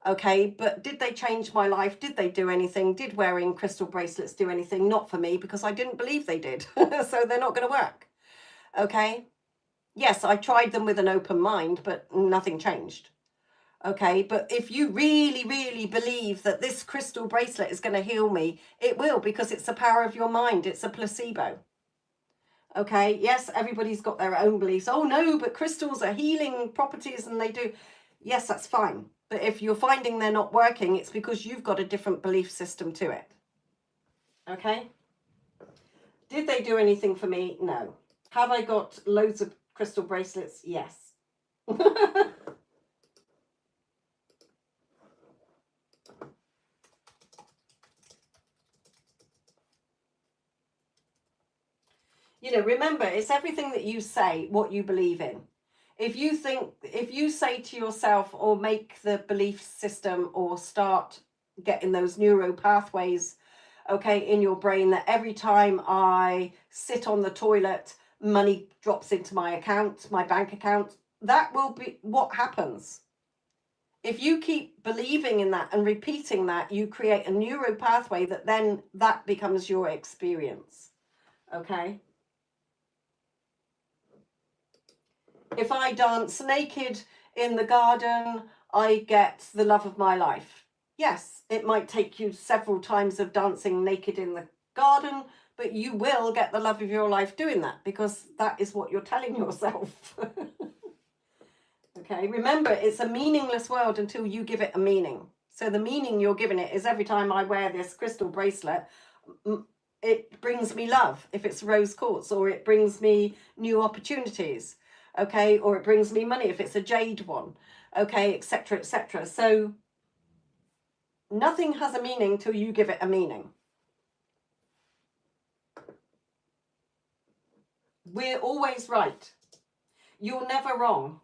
Okay, but did they change my life? Did they do anything? Did wearing crystal bracelets do anything? Not for me, because I didn't believe they did. So they're not going to work. Okay. Yes, I tried them with an open mind, but nothing changed. Okay, but if you really, really believe that this crystal bracelet is going to heal me, it will, because it's the power of your mind. It's a placebo. Okay, yes, everybody's got their own beliefs. Oh no, but crystals are healing properties and they do. Yes, that's fine. But if you're finding they're not working, it's because you've got a different belief system to it. Okay? Did they do anything for me? No. Have I got loads of crystal bracelets? Yes. You know, remember, it's everything that you say, what you believe in. If you say to yourself, or make the belief system, or start getting those neuro pathways, okay, in your brain, that every time I sit on the toilet, money drops into my account, my bank account, that will be what happens. If you keep believing in that and repeating that, you create a neuro pathway that becomes your experience. Okay. If I dance naked in the garden, I get the love of my life. Yes, it might take you several times of dancing naked in the garden, but you will get the love of your life doing that, because that is what you're telling yourself. Okay, remember, it's a meaningless world until you give it a meaning. So the meaning you're giving it is, every time I wear this crystal bracelet, it brings me love, if it's rose quartz, or it brings me new opportunities. Okay, or it brings me money if it's a jade one. Okay, etc., etc. So nothing has a meaning till you give it a meaning. We're always right. You're never wrong.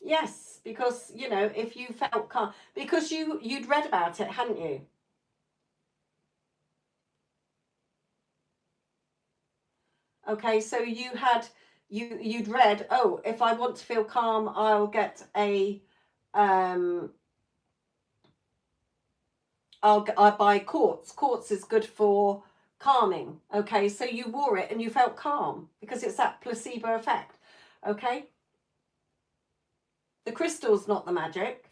Yes, because, you know, if you felt calm, because you'd read about it, hadn't you? Okay, so you'd read, oh, if I want to feel calm, I'll get a I buy quartz. Quartz is good for calming. Okay, so you wore it and you felt calm, because it's that placebo effect. Okay, the crystal's not the magic,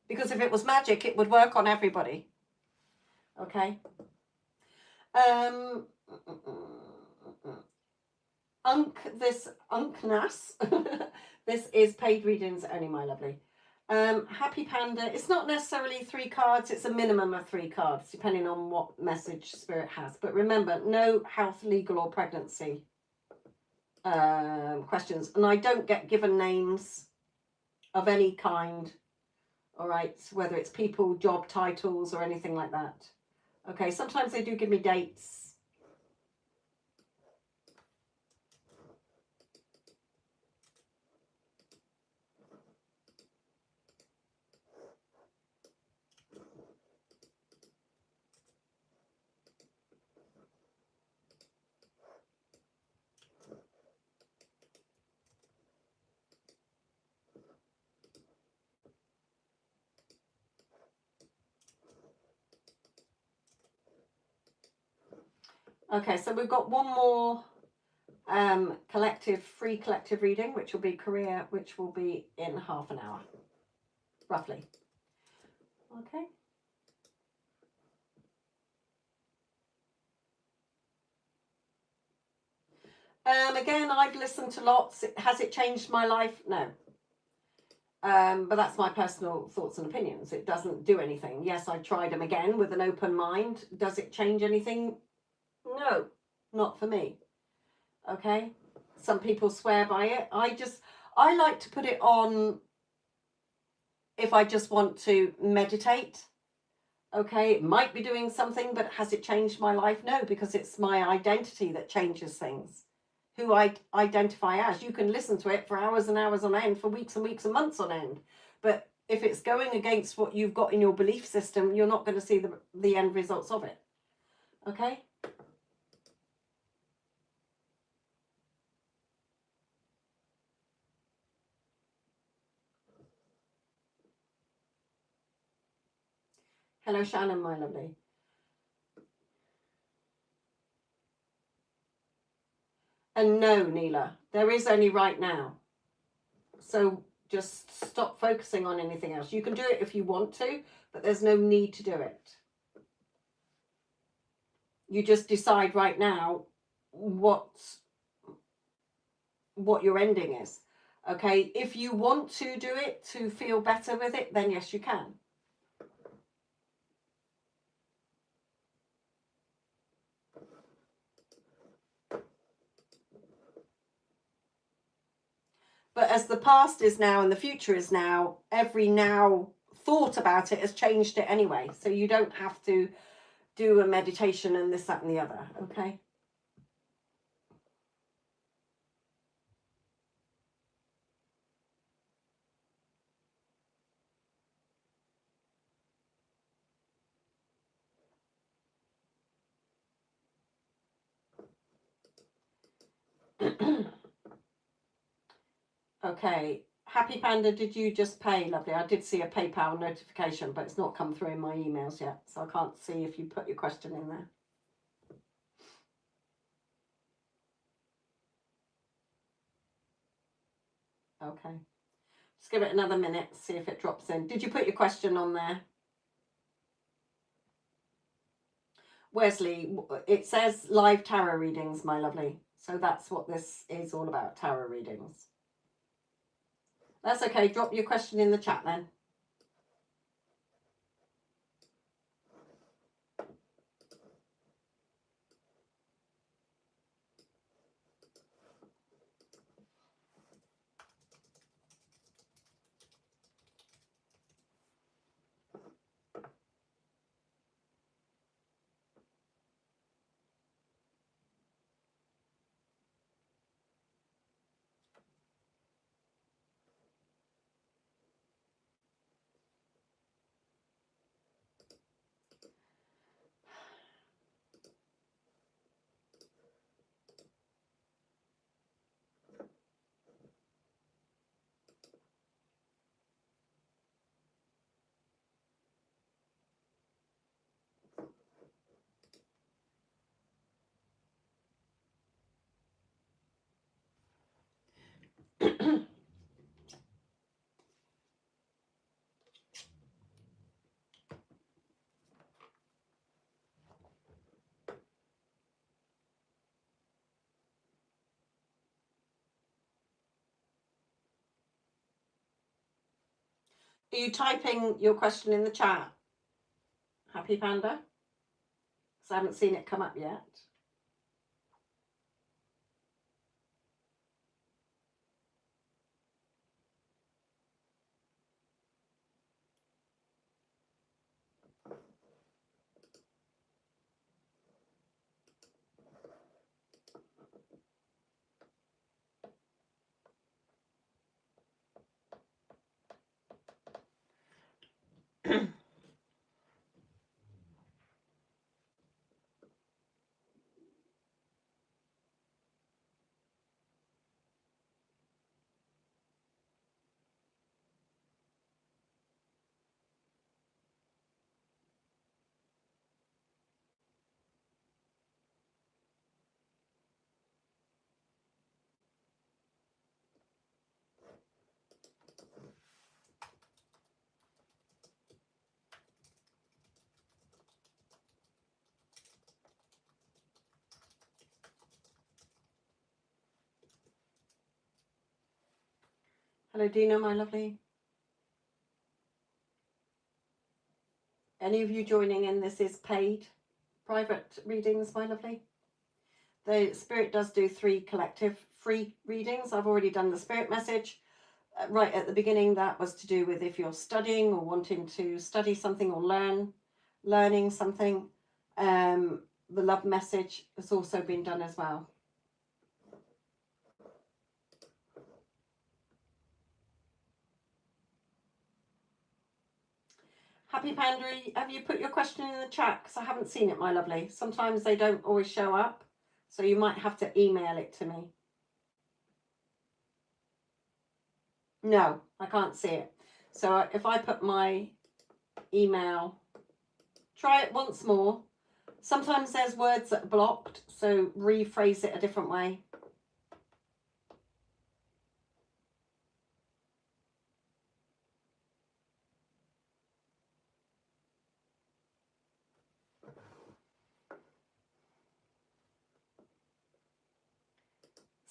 because if it was magic, it would work on everybody. Okay. Um. This Unknas. This is paid readings only, my lovely. Happy Panda. It's not necessarily 3 cards. It's a minimum of 3 cards, depending on what message Spirit has. But remember, no health, legal, or pregnancy questions. And I don't get given names of any kind. All right, whether it's people, job titles, or anything like that. Okay, sometimes they do give me dates. Okay, so we've got one more free collective reading, which will be career, which will be in half an hour, roughly. Okay. Again, I've listened to lots. Has it changed my life? No. But that's my personal thoughts and opinions. It doesn't do anything. Yes, I tried them again with an open mind. Does it change anything? No, not for me. Okay. Some people swear by it. I like to put it on if I just want to meditate. Okay, it might be doing something, but has it changed my life? No, because it's my identity that changes things. Who I identify as. You can listen to it for hours and hours on end, for weeks and weeks and months on end. But if it's going against what you've got in your belief system, you're not going to see the end results of it. Okay? Hello, Shannon, my lovely. And no, Neela, there is only right now. So just stop focusing on anything else. You can do it if you want to, but there's no need to do it. You just decide right now what your ending is. Okay, if you want to do it to feel better with it, then yes, you can. But as the past is now and the future is now, every now thought about it has changed it anyway. So you don't have to do a meditation and this, that, and the other. Okay. Okay. Happy Panda, did you just pay? Lovely. I did see a PayPal notification, but it's not come through in my emails yet. So I can't see if you put your question in there. Okay. Just give it another minute, see if it drops in. Did you put your question on there? Wesley, it says live tarot readings, my lovely. So that's what this is all about, tarot readings. That's okay. Drop your question in the chat then. Are you typing your question in the chat, Happy Panda? Because I haven't seen it come up yet. Hello, Dina, my lovely. Any of you joining in, this is paid private readings, my lovely. The Spirit does do 3 collective free readings. I've already done the Spirit message. Right at the beginning, that was to do with if you're studying or wanting to study something or learning something. The love message has also been done as well. Happy Panda, have you put your question in the chat? Because I haven't seen it, my lovely. Sometimes they don't always show up, so you might have to email it to me. No, I can't see it. So if I put my email, try it once more. Sometimes there's words that are blocked, so rephrase it a different way.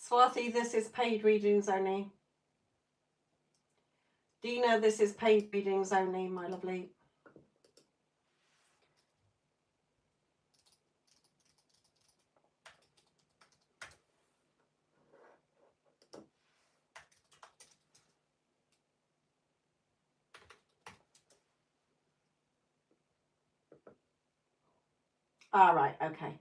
Swathi, this is paid readings only. Dina, this is paid readings only, my lovely. All right, okay.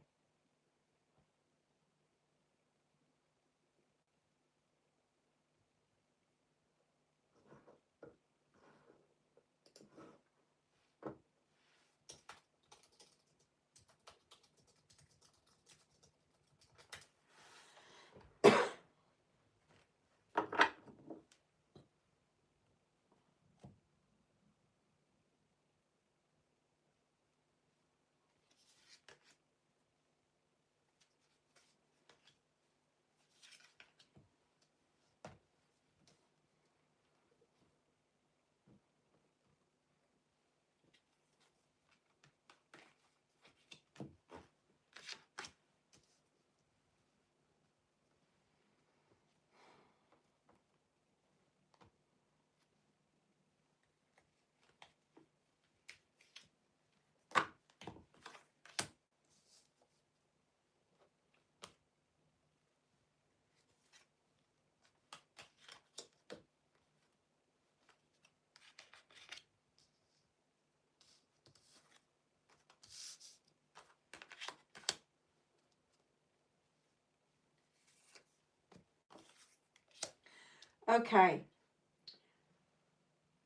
Okay.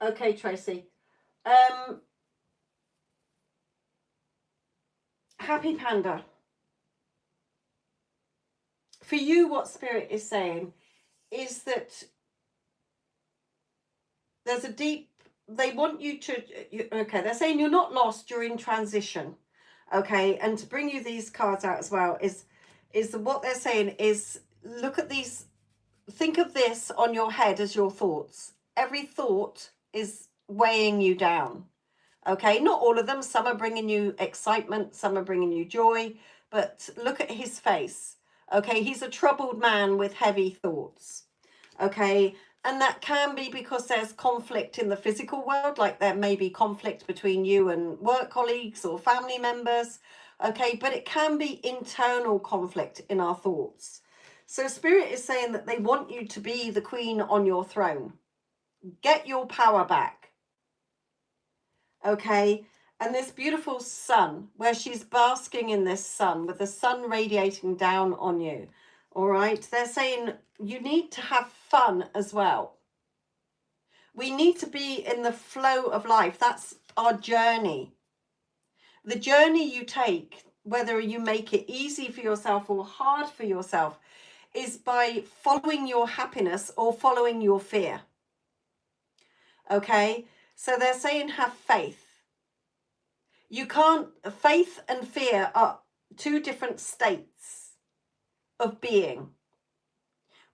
Okay, Tracy. Happy Panda. For you, what Spirit is saying is that there's a deep, they want you to, okay, they're saying you're not lost, you're in transition. Okay, and to bring you these cards out as well is what they're saying is, look at these, think of this on your head as your thoughts. Every thought is weighing you down. Okay, not all of them. Some are bringing you excitement, some are bringing you joy, but look at his face. Okay, he's a troubled man with heavy thoughts. Okay, and that can be because there's conflict in the physical world, like there may be conflict between you and work colleagues or family members. Okay, but it can be internal conflict in our thoughts. So Spirit is saying that they want you to be the queen on your throne. Get your power back. Okay, and this beautiful sun, where she's basking in this sun, with the sun radiating down on you. All right, they're saying you need to have fun as well. We need to be in the flow of life. That's our journey. The journey you take, whether you make it easy for yourself or hard for yourself, is by following your happiness or following your fear. Okay, so they're saying have faith. You can't, faith and fear are 2 different states of being.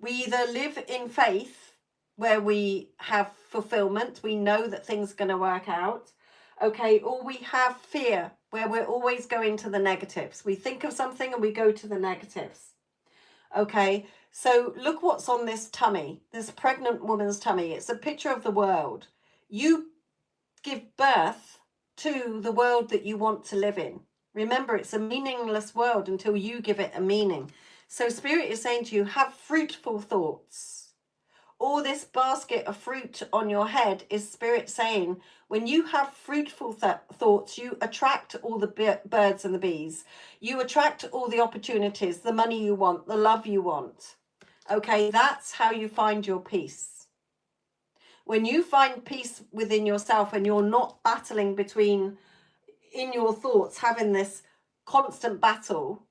We either live in faith, where we have fulfillment, we know that things are going to work out, okay, or we have fear, where we're always going to the negatives. We think of something and we go to the negatives. Okay, so look what's on this tummy, this pregnant woman's tummy. It's a picture of the world. You give birth to the world that you want to live in. Remember, it's a meaningless world until you give it a meaning. So Spirit is saying to you, have fruitful thoughts. All this basket of fruit on your head is Spirit saying, when you have fruitful thoughts, you attract all the birds and the bees. You attract all the opportunities, the money you want, the love you want. Okay, that's how you find your peace. When you find peace within yourself and you're not battling between, in your thoughts, having this constant battle,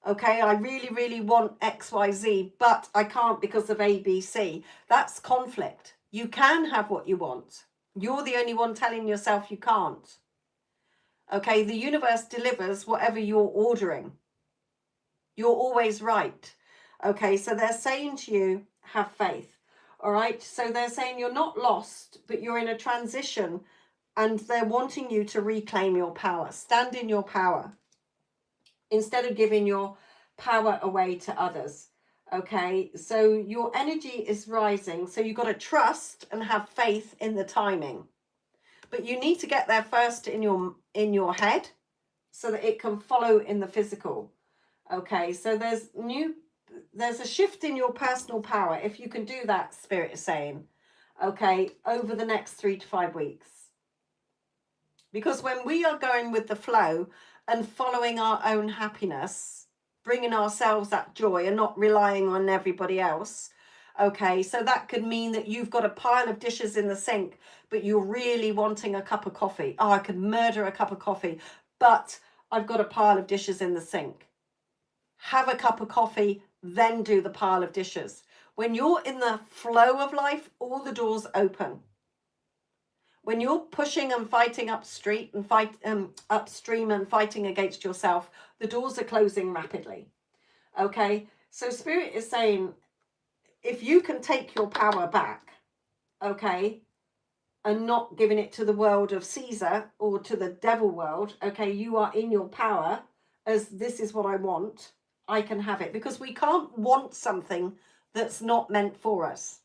okay, I really, really want X, Y, Z, but I can't because of A, B, C. That's conflict. You can have what you want. You're the only one telling yourself you can't. Okay, the universe delivers whatever you're ordering. You're always right. Okay, so they're saying to you, have faith. All right, so they're saying you're not lost, but you're in a transition, and they're wanting you to reclaim your power. Stand in your power instead of giving your power away to others. Okay, so your energy is rising, so you've got to trust and have faith in the timing, but you need to get there first in your head so that it can follow in the physical. Okay, so there's a shift in your personal power if you can do that, Spirit is saying, okay, over the next 3 to 5 weeks. Because when we are going with the flow and following our own happiness, bringing ourselves that joy and not relying on everybody else, okay, so that could mean that you've got a pile of dishes in the sink, but you're really wanting a cup of coffee. Oh, I could murder a cup of coffee, but I've got a pile of dishes in the sink. Have a cup of coffee, then do the pile of dishes. When you're in the flow of life, all the doors open. When you're pushing and fighting upstream and fighting against yourself, the doors are closing rapidly. Okay, so Spirit is saying, if you can take your power back, okay, and not giving it to the world of Caesar or to the devil world, okay, you are in your power as this is what I want, I can have it. Because we can't want something that's not meant for us.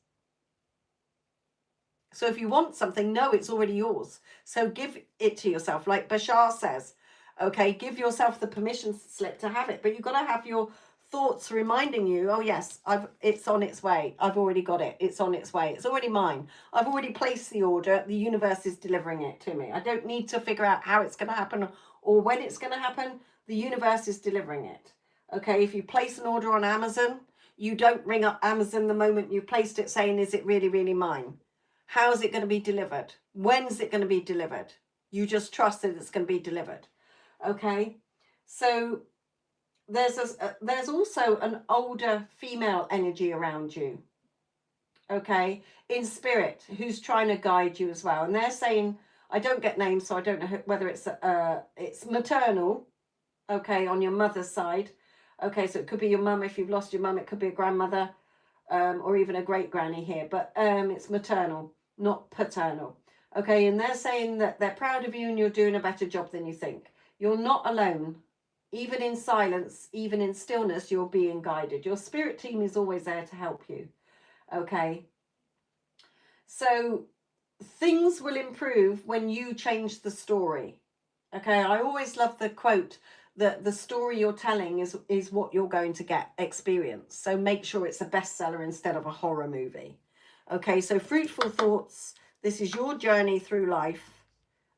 So if you want something, no, it's already yours. So give it to yourself. Like Bashar says, okay, give yourself the permission slip to have it. But you've got to have your thoughts reminding you, oh yes, it's on its way. I've already got it. It's on its way. It's already mine. I've already placed the order. The universe is delivering it to me. I don't need to figure out how it's going to happen or when it's going to happen. The universe is delivering it. Okay, if you place an order on Amazon, you don't ring up Amazon the moment you've placed it saying, is it really, really mine? How is it going to be delivered? When's it going to be delivered? You just trust that it's going to be delivered. Okay, so there's also an older female energy around you. Okay, in spirit, who's trying to guide you as well. And they're saying, I don't get names, so I don't know whether it's maternal. Okay, on your mother's side. Okay, so it could be your mum if you've lost your mum. It could be a grandmother. Or even a great granny here, but it's maternal, not paternal. Okay, and they're saying that they're proud of you and you're doing a better job than you think. You're not alone. Even in silence, even in stillness, you're being guided. Your spirit team is always there to help you. Okay, so things will improve when you change the story. Okay, I always love the quote that the story you're telling is what you're going to experience. So make sure it's a bestseller instead of a horror movie. Okay, so fruitful thoughts. This is your journey through life.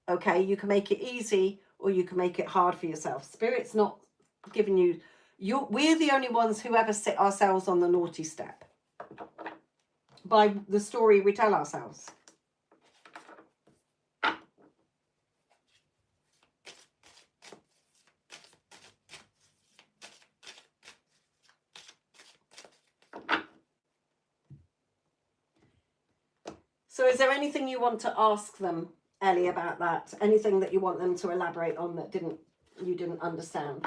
Okay, you can make it easy or you can make it hard for yourself. Spirit's not giving you, we're the only ones who ever sit ourselves on the naughty step by the story we tell ourselves. So is there anything you want to ask them, Ellie, about that? Anything that you want them to elaborate on that you didn't understand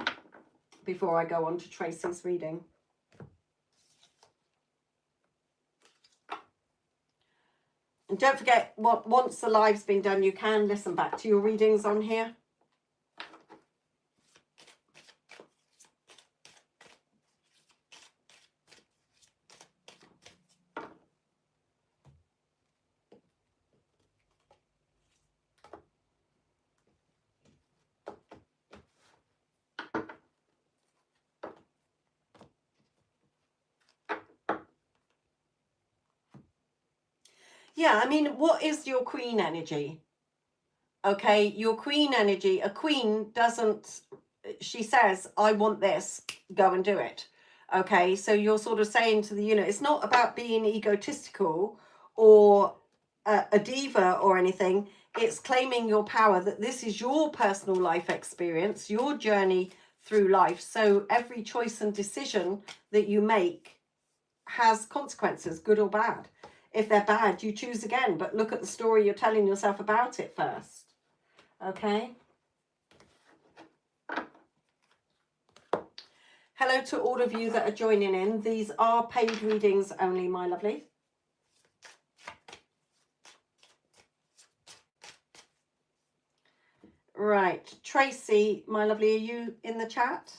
before I go on to Tracy's reading? And don't forget, once the live's been done, you can listen back to your readings on here. Yeah, I mean, what is your queen energy? Okay, your queen energy, a queen doesn't, she says, I want this, go and do it. Okay, so you're sort of saying to the unit, it's not about being egotistical or a diva or anything. It's claiming your power, that this is your personal life experience, your journey through life. So every choice and decision that you make has consequences, good or bad. If they're bad, you choose again, but look at the story you're telling yourself about it first. Okay. Hello to all of you that are joining in. These are paid readings only, my lovely. Right. Tracy, my lovely, are you in the chat?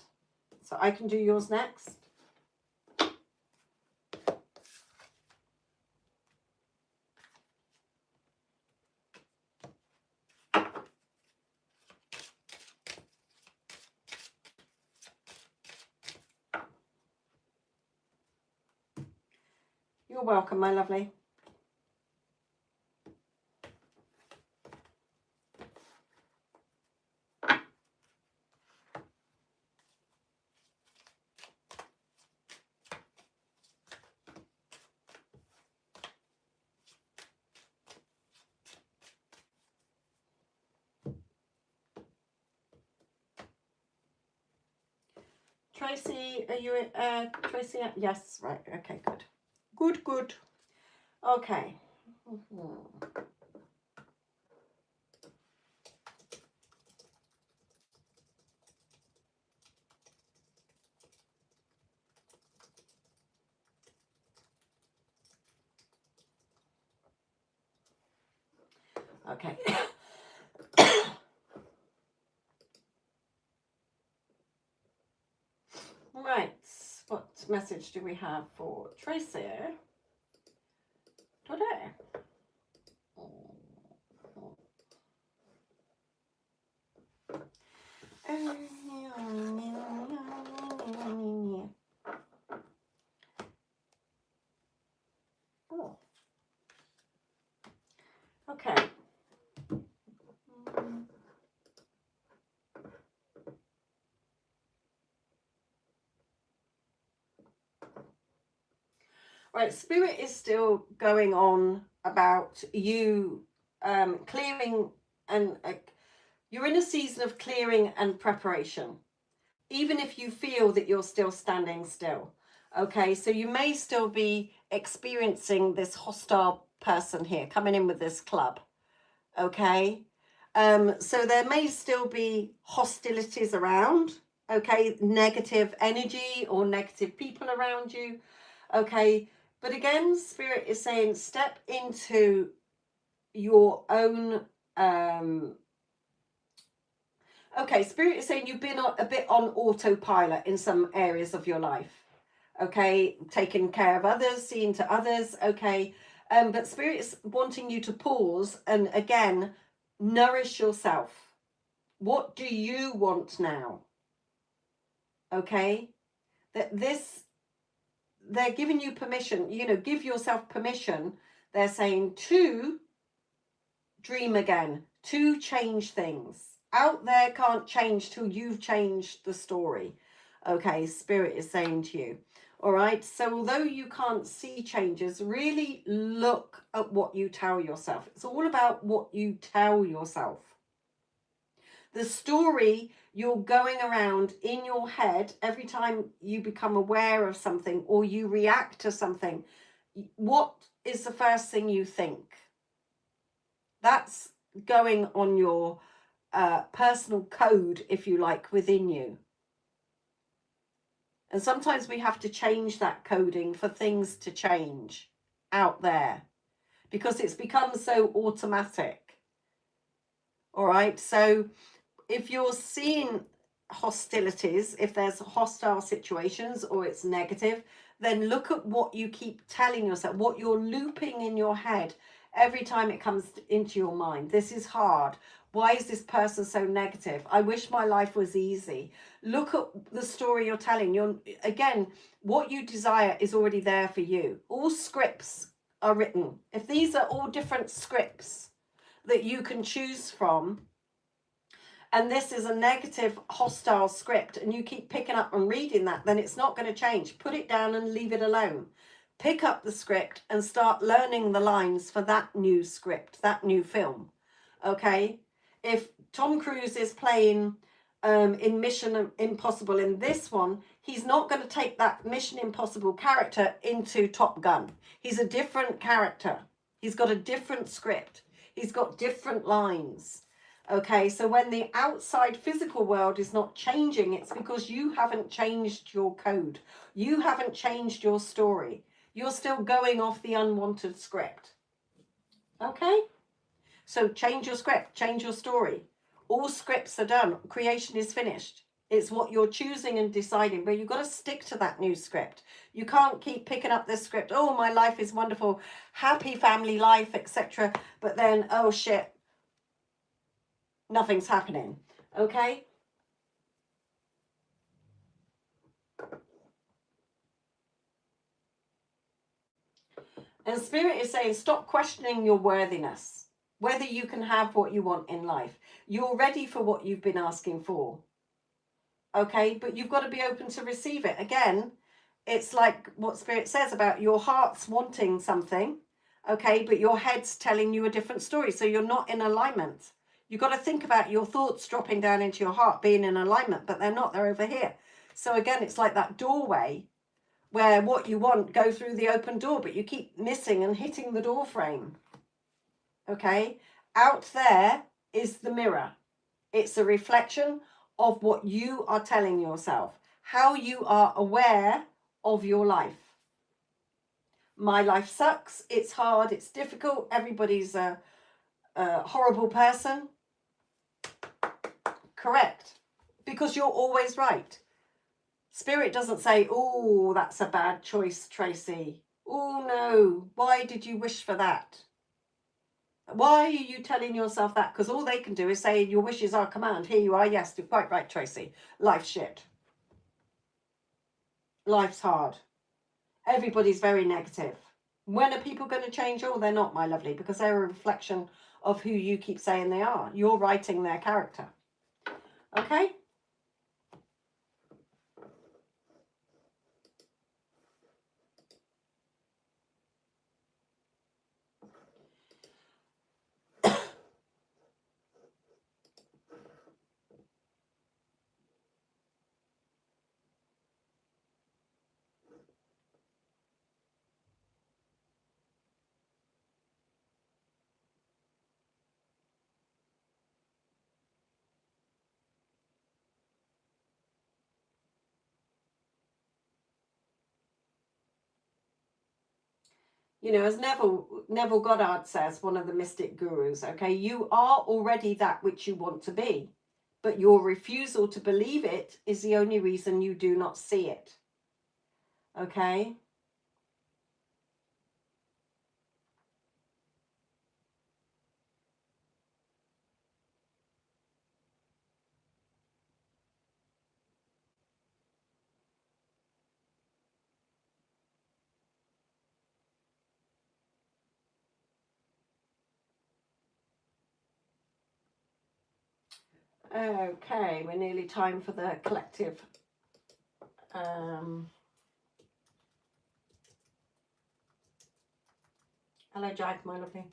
So I can do yours next. You're welcome, my lovely. Tracy, are you Tracy? Yes, right. Okay, good. Good, good. Okay. Okay. Right. What message do we have for Tracy today? Oh. Okay. Right, spirit is still going on about you clearing, and you're in a season of clearing and preparation, even if you feel that you're still standing still. Okay, so you may still be experiencing this hostile person here coming in with this club. Okay, so there may still be hostilities around. Okay, negative energy or negative people around you. Okay, but again, Spirit is saying step into your own. Okay, Spirit is saying you've been a bit on autopilot in some areas of your life. Okay, taking care of others, seeing to others. Okay, but Spirit is wanting you to pause and again nourish yourself. What do you want now? Okay, that this, they're giving you permission, give yourself permission. They're saying to dream again, to change things. Out there can't change till you've changed the story. Okay, Spirit is saying to you. All right, so although you can't see changes, really look at what you tell yourself. It's all about what you tell yourself. The story you're going around in your head every time you become aware of something or you react to something, what is the first thing you think? That's going on your personal code, if you like, within you. And sometimes we have to change that coding for things to change out there because it's become so automatic. All right, so if you're seeing hostilities, if there's hostile situations or it's negative, then look at what you keep telling yourself, what you're looping in your head every time it comes into your mind. This is hard. Why is this person so negative? I wish my life was easy. Look at the story you're telling. Again, what you desire is already there for you. All scripts are written, if these are all different scripts that you can choose from, and this is a negative, hostile script, and you keep picking up and reading that, then it's not going to change. Put it down and leave it alone. Pick up the script and start learning the lines for that new script, that new film. Okay? If Tom Cruise is playing in Mission Impossible in this one, he's not going to take that Mission Impossible character into Top Gun. He's a different character. He's got a different script. He's got different lines. Okay, so when the outside physical world is not changing, it's because you haven't changed your code. You haven't changed your story. You're still going off the unwanted script. Okay? So change your script, change your story. All scripts are done. Creation is finished. It's what you're choosing and deciding, but you've got to stick to that new script. You can't keep picking up this script. Oh, my life is wonderful, happy family life, etc. But then, oh shit, nothing's happening. Okay? And Spirit is saying, stop questioning your worthiness, whether you can have what you want in life. You're ready for what you've been asking for. Okay? But you've got to be open to receive it. Again, it's like what Spirit says about your heart's wanting something, okay, but your head's telling you a different story. So you're not in alignment. You've got to think about your thoughts dropping down into your heart, being in alignment, but they're not. They're over here. So again, it's like that doorway where what you want go through the open door, but you keep missing and hitting the door frame. Okay? Out there is the mirror. It's a reflection of what you are telling yourself, how you are aware of your life. My life sucks. It's hard. It's difficult. Everybody's a horrible person. Correct. Because you're always right. Spirit doesn't say, oh, that's a bad choice, Tracy. Oh, no. Why did you wish for that? Why are you telling yourself that? Because all they can do is say, your wishes are command. Here you are. Yes, you're quite right, Tracy. Life's shit. Life's hard. Everybody's very negative. When are people going to change? Oh, they're not, my lovely, because they're a reflection of who you keep saying they are. You're writing their character. Okay? You know, as Neville Goddard says, one of the mystic gurus, okay, you are already that which you want to be, but your refusal to believe it is the only reason you do not see it. Okay? Okay, we're nearly time for the collective. Hello, Jack, my lovely.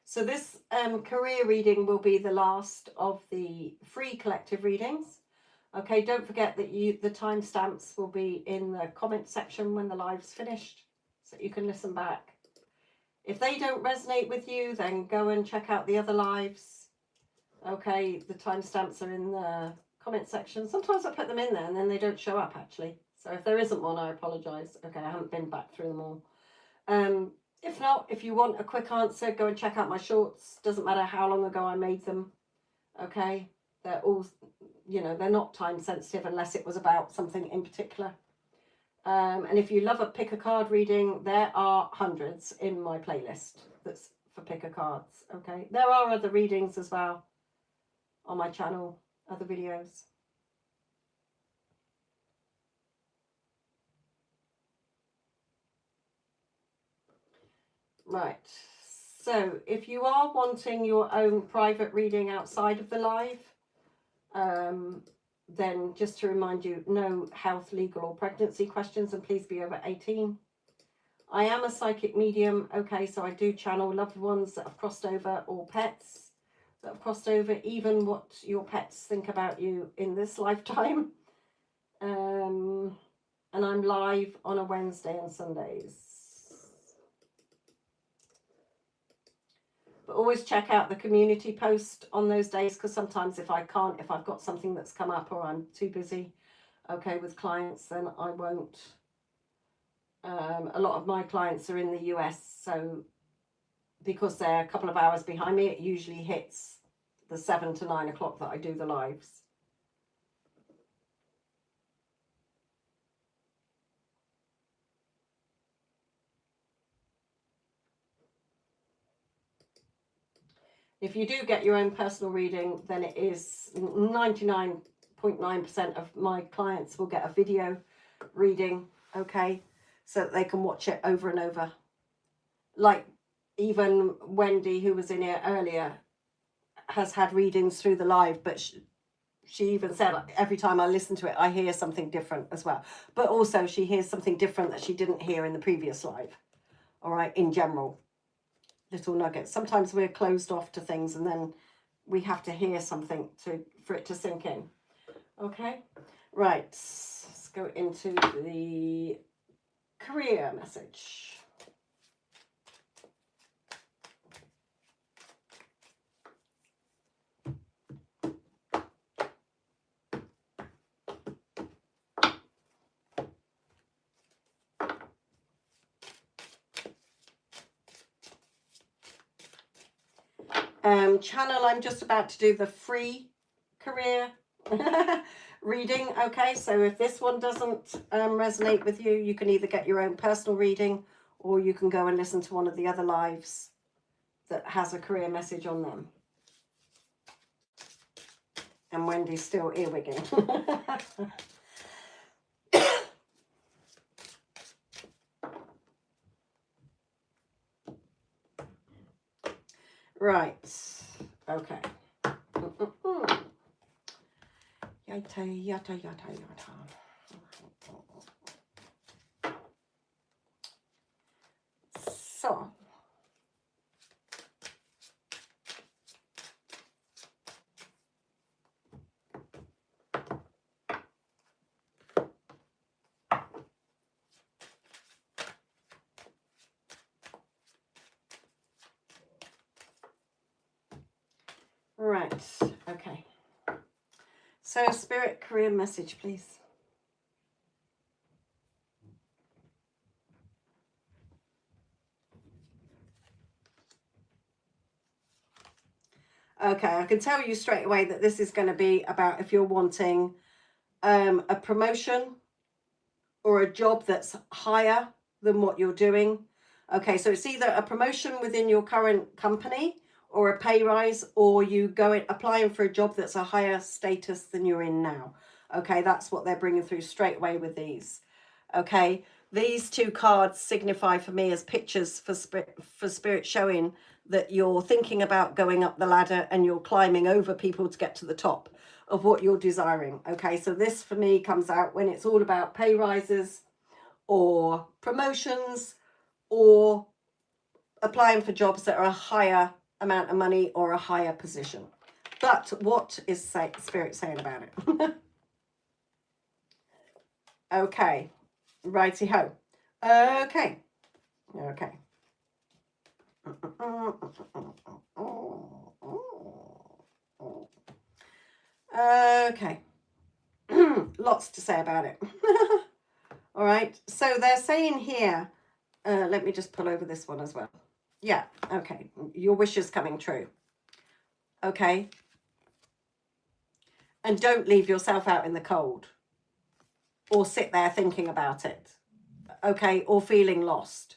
So this career reading will be the last of the free collective readings. Okay, don't forget that the timestamps will be in the comment section when the live's finished, so you can listen back. If they don't resonate with you, then go and check out the other lives. Okay, the timestamps are in the comment section. Sometimes I put them in there and then they don't show up actually. So if there isn't one, I apologise. Okay, I haven't been back through them all. If not, if you want a quick answer, go and check out my shorts. Doesn't matter how long ago I made them. Okay, they're all, you know, they're not time sensitive unless it was about something in particular. And if you love a pick a card reading, there are hundreds in my playlist that's for pick a cards. Okay, there are other readings as well. on my channel, other videos. Right, so if you are wanting your own private reading outside of the live, then just to remind you, no health, legal or pregnancy questions, and please be over 18. I am a psychic medium, okay, so I do channel loved ones that have crossed over or pets that have crossed over, even what your pets think about you in this lifetime. And I'm live on a Wednesday and Sundays. But always check out the community post on those days, because sometimes if I've got something that's come up or I'm too busy, okay, with clients, then I won't. A lot of my clients are in the US, so because they're a couple of hours behind me, it usually hits the 7 to 9 o'clock that I do the lives. If you do get your own personal reading, then it is 99.9% of my clients will get a video reading, okay, so that they can watch it over and over. Like even Wendy, who was in here earlier, has had readings through the live, but she even said every time I listen to it, I hear something different as well. But also she hears something different that she didn't hear in the previous live. All right, in general. Little nuggets. Sometimes we're closed off to things and then we have to hear something for it to sink in. Okay, right, let's go into the career message. Channel, I'm just about to do the free career reading. Okay, so if this one doesn't resonate with you, you can either get your own personal reading or you can go and listen to one of the other lives that has a career message on them. And Wendy's still earwigging. Right, okay. Yata, yata, yata, yata. So, right, okay. So, Spirit career message, please. Okay, I can tell you straight away that this is going to be about if you're wanting a promotion or a job that's higher than what you're doing. Okay, so it's either a promotion within your current company or a pay rise, or you go applying for a job that's a higher status than you're in now. Okay, that's what they're bringing through straight away with these. Okay, these two cards signify for me as pictures for spirit showing that you're thinking about going up the ladder and you're climbing over people to get to the top of what you're desiring. Okay, so this for me comes out when it's all about pay rises or promotions or applying for jobs that are a higher amount of money or a higher position. But what is Spirit saying about it? Okay, righty ho. Okay, okay. Okay. Lots to say about it. All right, so they're saying here, let me just pull over this one as well. Yeah, okay, your wish is coming true. Okay, and don't leave yourself out in the cold or sit there thinking about it. Okay, or feeling lost.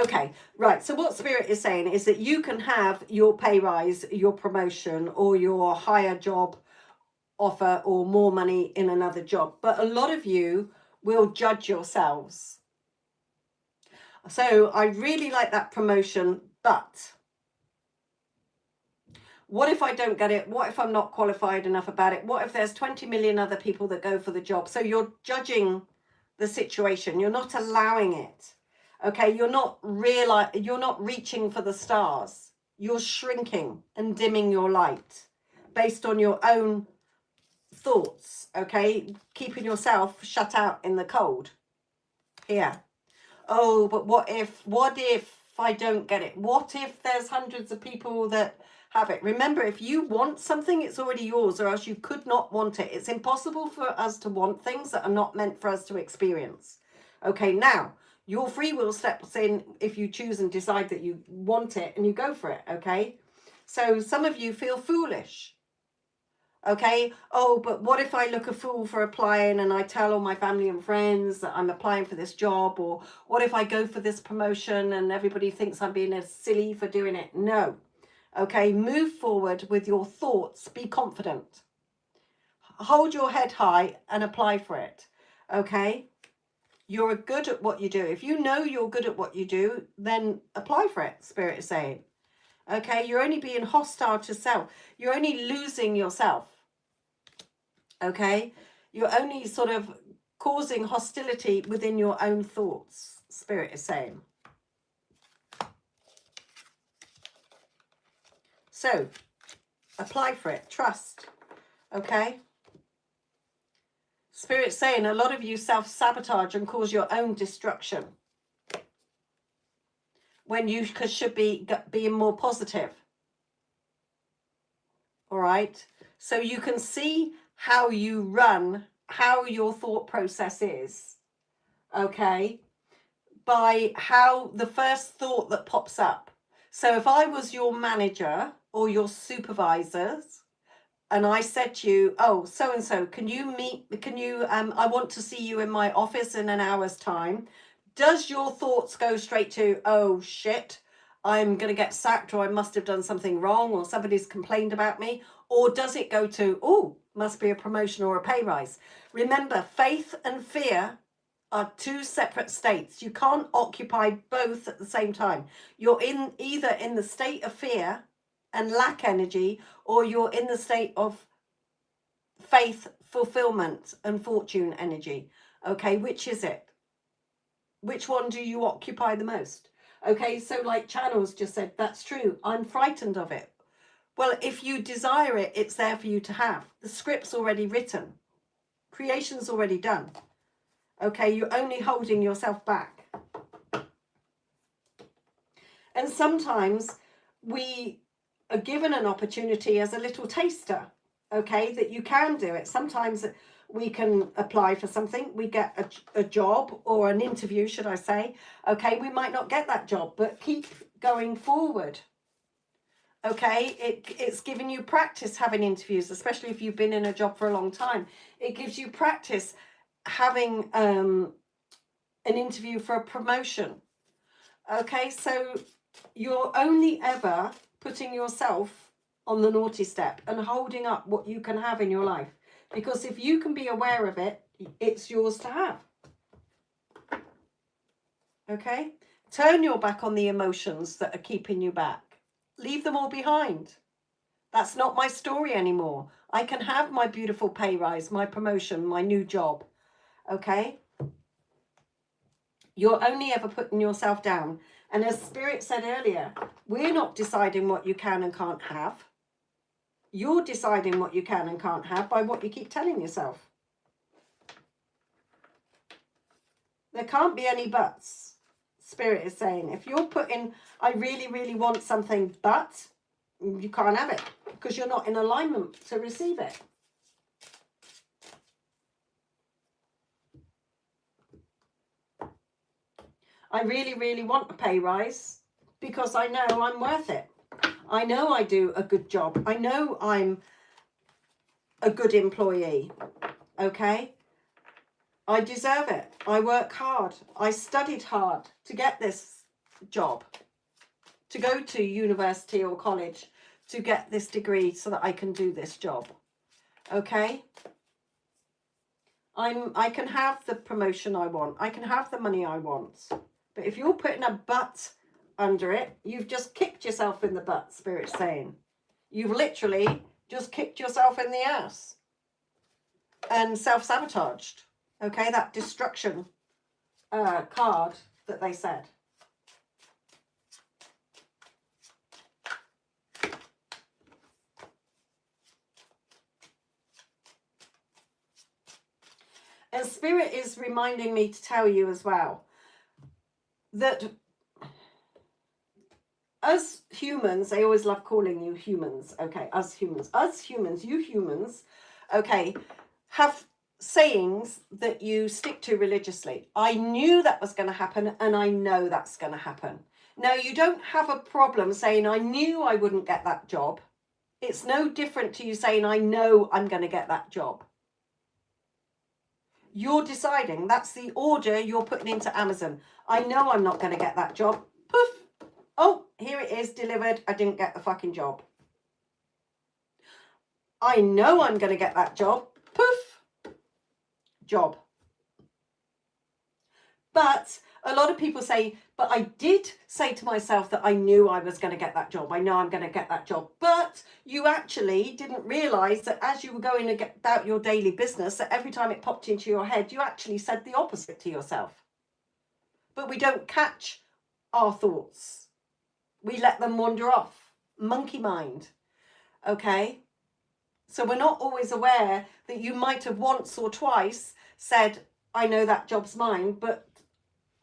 Okay, right. So what Spirit is saying is that you can have your pay rise, your promotion, or your higher job offer, or more money in another job. But a lot of you will judge yourselves. So I really like that promotion, but what if I don't get it? What if I'm not qualified enough about it? What if there's 20 million other people that go for the job? So you're judging the situation. You're not allowing it. Okay, you're not reaching for the stars. You're shrinking and dimming your light based on your own thoughts. Okay, keeping yourself shut out in the cold. Here. Oh, but what if I don't get it? What if there's hundreds of people that have it? Remember, if you want something, it's already yours, or else you could not want it. It's impossible for us to want things that are not meant for us to experience. Okay, now, your free will steps in if you choose and decide that you want it and you go for it, okay? So some of you feel foolish. Okay, oh, but what if I look a fool for applying and I tell all my family and friends that I'm applying for this job? Or what if I go for this promotion and everybody thinks I'm being silly for doing it? No. Okay, move forward with your thoughts. Be confident. Hold your head high and apply for it. Okay, you're good at what you do. If you know you're good at what you do, then apply for it, Spirit is saying. Okay, you're only being hostile to self. You're only losing yourself. Okay, you're only sort of causing hostility within your own thoughts, Spirit is saying. So apply for it, trust. Okay, Spirit's saying a lot of you self-sabotage and cause your own destruction when you should be being more positive. All right, so you can see how you run, how your thought process is, okay, by how the first thought that pops up. So if I was your manager or your supervisors and I said to you, oh, so-and-so, can you I want to see you in my office in an hour's time. Does your thoughts go straight to, oh shit, I'm going to get sacked, or I must have done something wrong, or somebody's complained about me? Or does it go to, oh, must be a promotion or a pay rise? Remember, faith and fear are two separate states. You can't occupy both at the same time. You're either in the state of fear and lack energy, or you're in the state of faith, fulfillment, and fortune energy. Okay, which is it? Which one do you occupy the most? Okay, so like Channels just said, that's true. I'm frightened of it. Well, if you desire it, it's there for you to have. The script's already written. Creation's already done. Okay, you're only holding yourself back. And sometimes we are given an opportunity as a little taster, okay, that you can do it. Sometimes we can apply for something, we get a job or an interview, should I say. Okay, we might not get that job, but keep going forward. Okay, it's giving you practice having interviews, especially if you've been in a job for a long time. It gives you practice having an interview for a promotion. Okay, so you're only ever putting yourself on the naughty step and holding up what you can have in your life. Because if you can be aware of it, it's yours to have. Okay? Turn your back on the emotions that are keeping you back. Leave them all behind. That's not my story anymore. I can have my beautiful pay rise, my promotion, my new job. Okay? You're only ever putting yourself down. And as Spirit said earlier, we're not deciding what you can and can't have. You're deciding what you can and can't have by what you keep telling yourself. There can't be any buts, Spirit is saying. If you're putting, I really, really want something, but you can't have it because you're not in alignment to receive it. I really, really want a pay rise because I know I'm worth it. I know I do a good job. I know I'm a good employee. Okay? I deserve it. I work hard. I studied hard to get this job, to go to university or college to get this degree so that I can do this job. Okay? I can have the promotion I want. I can have the money I want. But if you're putting a but under it, you've just kicked yourself in the butt, Spirit's saying. You've literally just kicked yourself in the ass and self-sabotaged. Okay, that destruction card that they said. And Spirit is reminding me to tell you as well that us humans, I always love calling you humans, okay, us humans, you humans, okay, have sayings that you stick to religiously. I knew that was going to happen, and I know that's going to happen. Now, you don't have a problem saying, I knew I wouldn't get that job. It's no different to you saying, I know I'm going to get that job. You're deciding, that's the order you're putting into Amazon. I know I'm not going to get that job. Poof. Oh, here it is, delivered. I didn't get the fucking job. I know I'm going to get that job. Poof. Job. But a lot of people say, but I did say to myself that I knew I was going to get that job. I know I'm going to get that job. But you actually didn't realize that as you were going about your daily business, that every time it popped into your head, you actually said the opposite to yourself. But we don't catch our thoughts. We let them wander off. Monkey mind. Okay? So we're not always aware that you might have once or twice said, I know that job's mine, but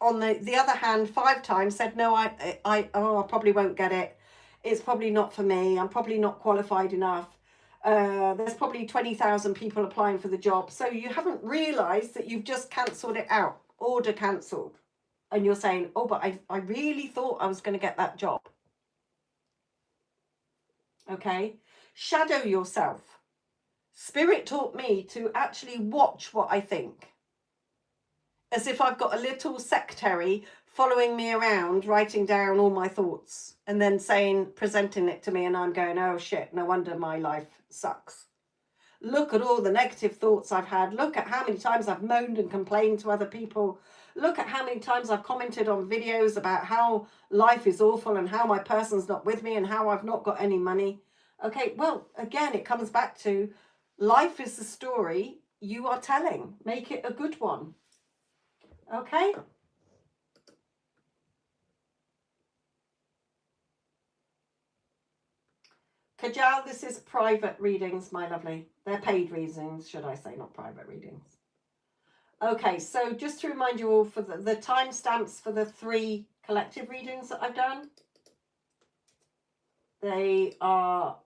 on the other hand, 5 times said, no, I probably won't get it. It's probably not for me. I'm probably not qualified enough. There's probably 20,000 people applying for the job. So you haven't realized that you've just cancelled it out. Order cancelled. And you're saying, oh, but I really thought I was going to get that job. Okay? Shadow yourself. Spirit taught me to actually watch what I think. As if I've got a little secretary following me around, writing down all my thoughts and then presenting it to me, and I'm going, oh shit, no wonder my life sucks. Look at all the negative thoughts I've had. Look at how many times I've moaned and complained to other people. Look at how many times I've commented on videos about how life is awful and how my person's not with me and how I've not got any money. Okay, well, again, it comes back to life is the story you are telling. Make it a good one. Okay? Kajal, this is private readings, my lovely. They're paid readings, should I say, not private readings. Okay, so just to remind you all, for the timestamps for the 3 collective readings that I've done, they are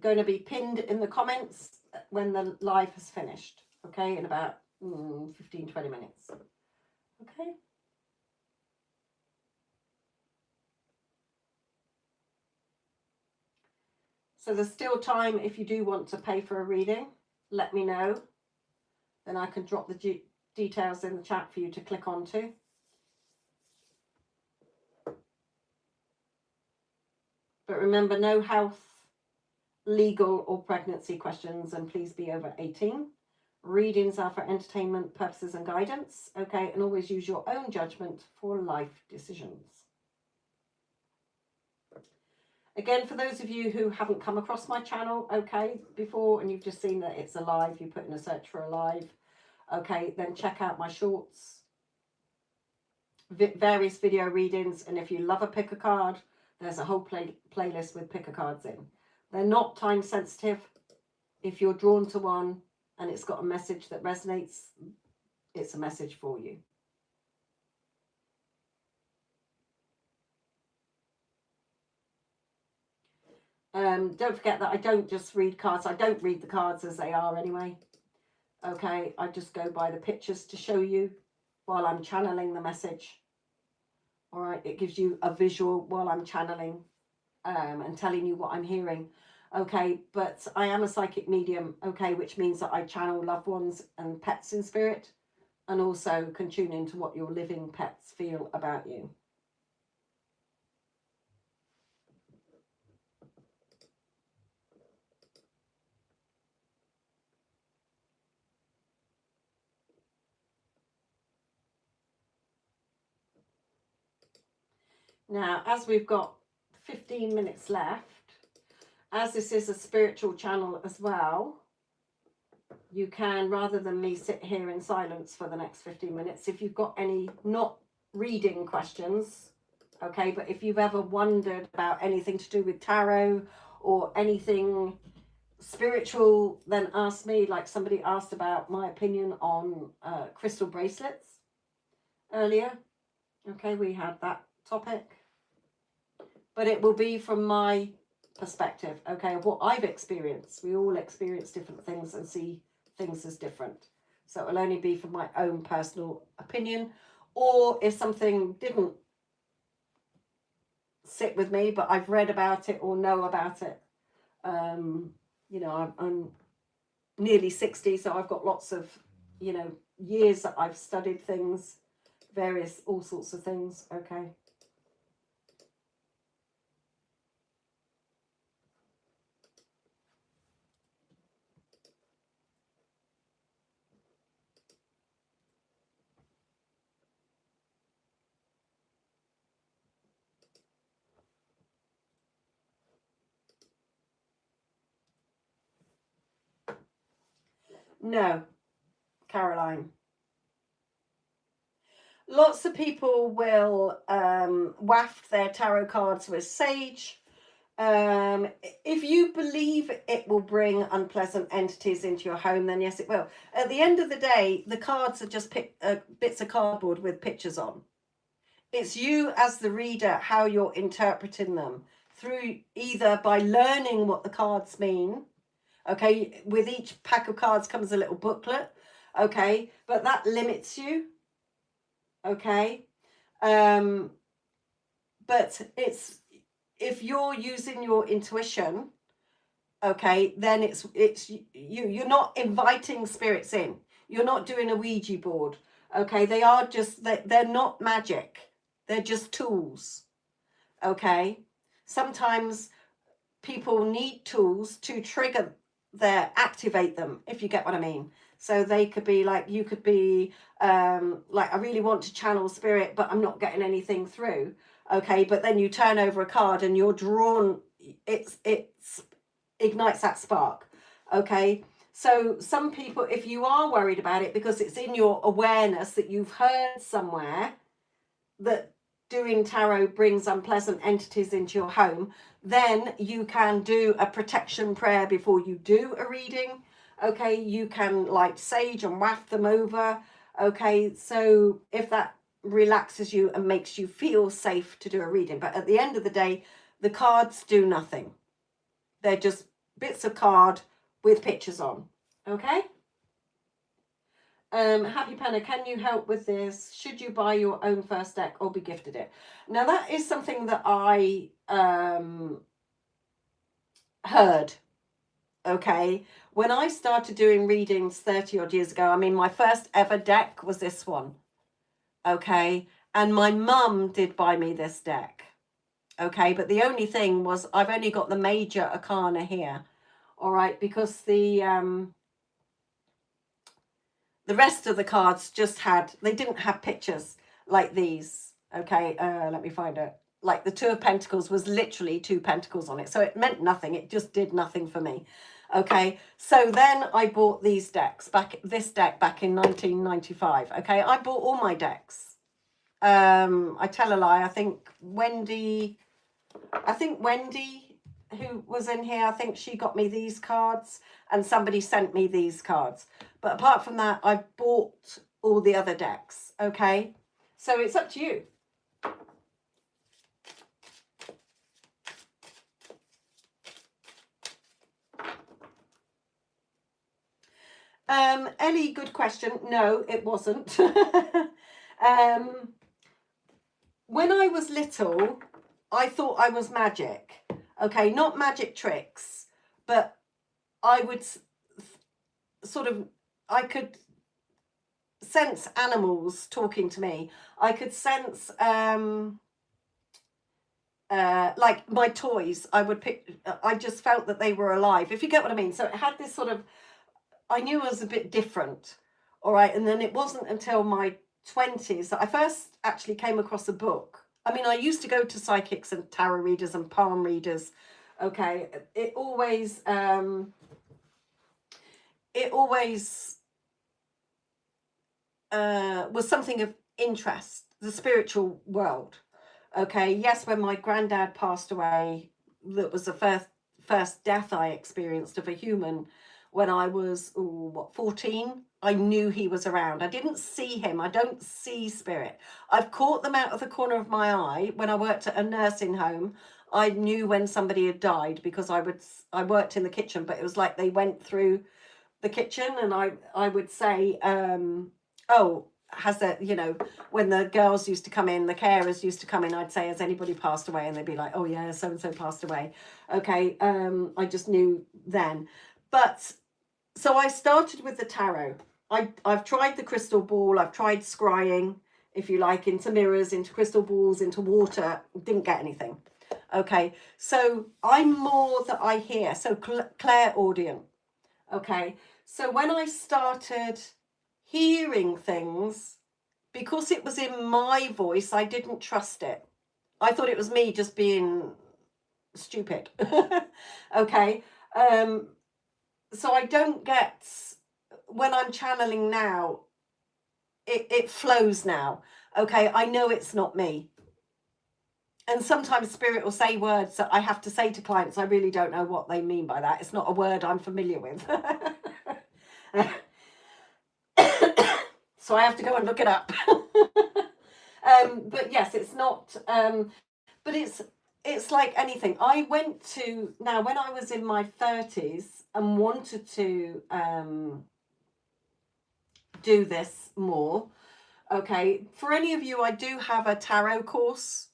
going to be pinned in the comments when the live has finished, okay, in about 15-20 minutes. Okay. So there's still time if you do want to pay for a reading. Let me know. Then I can drop the details in the chat for you to click onto. But remember, no health, legal or pregnancy questions, and please be over 18. Readings are for entertainment purposes and guidance, okay? And always use your own judgment for life decisions. Again, for those of you who haven't come across my channel, okay, before, and you've just seen that it's a live, you put in a search for a live, okay, then check out my shorts, various video readings, and if you love a pick a card, there's a whole playlist with pick a cards in. They're not time sensitive. If you're drawn to one and it's got a message that resonates, it's a message for you. Don't forget that I don't just read cards. I don't read the cards as they are anyway. Okay, I just go by the pictures to show you while I'm channeling the message. All right, it gives you a visual while I'm channeling and telling you what I'm hearing. Okay, but I am a psychic medium, okay, which means that I channel loved ones and pets in spirit, and also can tune into what your living pets feel about you. Now, as we've got 15 minutes left, as this is a spiritual channel as well, you can, rather than me sit here in silence for the next 15 minutes, if you've got any not reading questions, okay, but if you've ever wondered about anything to do with tarot or anything spiritual, then ask me. Like somebody asked about my opinion on crystal bracelets earlier. Okay, we had that topic, but it will be from my perspective, okay, of what I've experienced. We all experience different things and see things as different, so it will only be from my own personal opinion, or if something didn't sit with me but I've read about it or know about it. You know, I'm nearly 60, so I've got lots of, you know, years that I've studied things, various, all sorts of things, okay. No, Caroline. Lots of people will waft their tarot cards with sage. If you believe it will bring unpleasant entities into your home, then yes, it will. At the end of the day, the cards are just bits of cardboard with pictures on. It's you as the reader, how you're interpreting them, through either by learning what the cards mean. Okay, with each pack of cards comes a little booklet. Okay, but that limits you. Okay, but it's, if you're using your intuition, okay, then you're not inviting spirits in. You're not doing a Ouija board. Okay, they are just, they're not magic. They're just tools. Okay, sometimes people need tools to trigger activate them, if you get what I mean. So they could be like, you could be like, I really want to channel spirit, but I'm not getting anything through. Okay, but then you turn over a card and you're drawn, it's ignites that spark. Okay, so some people, if you are worried about it because it's in your awareness that you've heard somewhere that doing tarot brings unpleasant entities into your home, then you can do a protection prayer before you do a reading. Okay, you can light sage and waft them over. Okay, so if that relaxes you and makes you feel safe to do a reading. But at the end of the day, the cards do nothing. They're just bits of card with pictures on. Okay. Happy Penna, can you help with this? Should you buy your own first deck or be gifted it? Now that is something that I heard. Okay, when I started doing readings 30 odd years ago, I mean, my first ever deck was this one. Okay, and my mum did buy me this deck. Okay, but the only thing was I've only got the major arcana here. All right, because the rest of the cards just they didn't have pictures like these. Okay, let me find it. Like the Two of Pentacles was literally 2 pentacles on it. So it meant nothing. It just did nothing for me. Okay, so then I bought this deck back in 1995. Okay, I bought all my decks. I tell a lie. I think Wendy, who was in here, I think she got me these cards and somebody sent me these cards. But apart from that, I've bought all the other decks, okay? So it's up to you. Ellie, good question. No, it wasn't. When I was little, I thought I was magic. Okay, not magic tricks, but I would I could sense animals talking to me. I could sense like my toys. I just felt that they were alive, if you get what I mean. So it had this sort of, I knew it was a bit different. All right, and then it wasn't until my 20s that I first actually came across a book. I mean, I used to go to psychics and tarot readers and palm readers. Okay, it always was something of interest, the spiritual world. Okay, yes, when my granddad passed away, that was the first death I experienced of a human when I was 14. I knew he was around. I didn't see him. I don't see spirit. I've caught them out of the corner of my eye. When I worked at a nursing home, I knew when somebody had died because I worked in the kitchen, but it was like they went through the kitchen, and I would say, oh, has that, when the girls used to come in, the carers used to come in, I'd say, has anybody passed away? And they'd be like, oh yeah, so and so passed away. Okay, I just knew then. But so I started with the tarot. I've tried the crystal ball, I've tried scrying, if you like, into mirrors, into crystal balls, into water. Didn't get anything. Okay, so I'm more that I hear, so clairaudient. Okay, so when I started hearing things, because it was in my voice, I didn't trust it. I thought it was me just being stupid. Okay, so I don't get, when I'm channeling now, it flows now. Okay, I know it's not me. And sometimes spirit will say words that I have to say to clients. I really don't know what they mean by that. It's not a word I'm familiar with. So I have to go and look it up. But yes, it's not, but it's like anything. I went to, now when I was in my 30s and wanted to do this more, okay, for any of you, I do have a tarot course,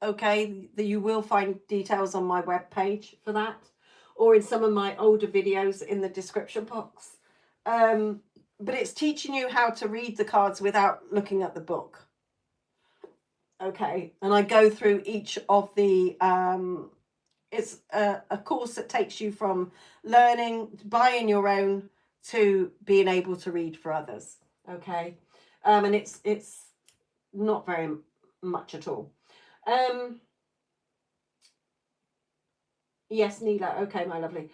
okay, that you will find details on my webpage for that, or in some of my older videos in the description box. But it's teaching you how to read the cards without looking at the book. Okay, and I go through each of the, it's a course that takes you from learning, buying your own, to being able to read for others. Okay, and it's not very much at all. Yes, Neela. Okay, my lovely.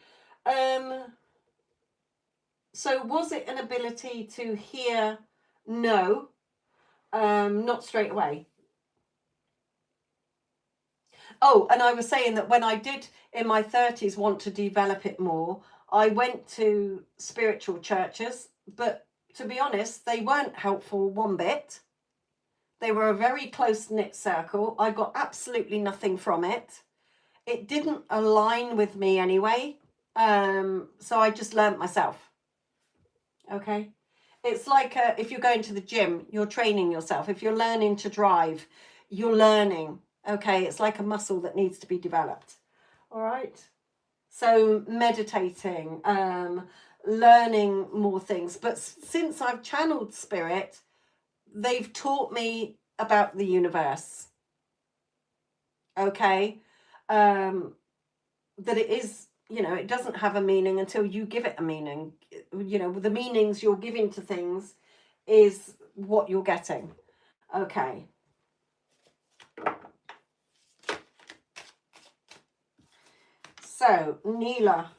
So was it an ability to hear? No, not straight away. Oh, and I was saying that when I did in my 30s want to develop it more, I went to spiritual churches, but to be honest, they weren't helpful one bit. They were a very close-knit circle. I got absolutely nothing from it. It didn't align with me anyway. So I just learnt myself. Okay. It's like if you're going to the gym, you're training yourself. If you're learning to drive, you're learning. Okay. It's like a muscle that needs to be developed. All right. So meditating, learning more things. But since I've channeled spirit, they've taught me about the universe. Okay. That it is, it doesn't have a meaning until you give it a meaning. The meanings you're giving to things is what you're getting. Okay. So, Neela.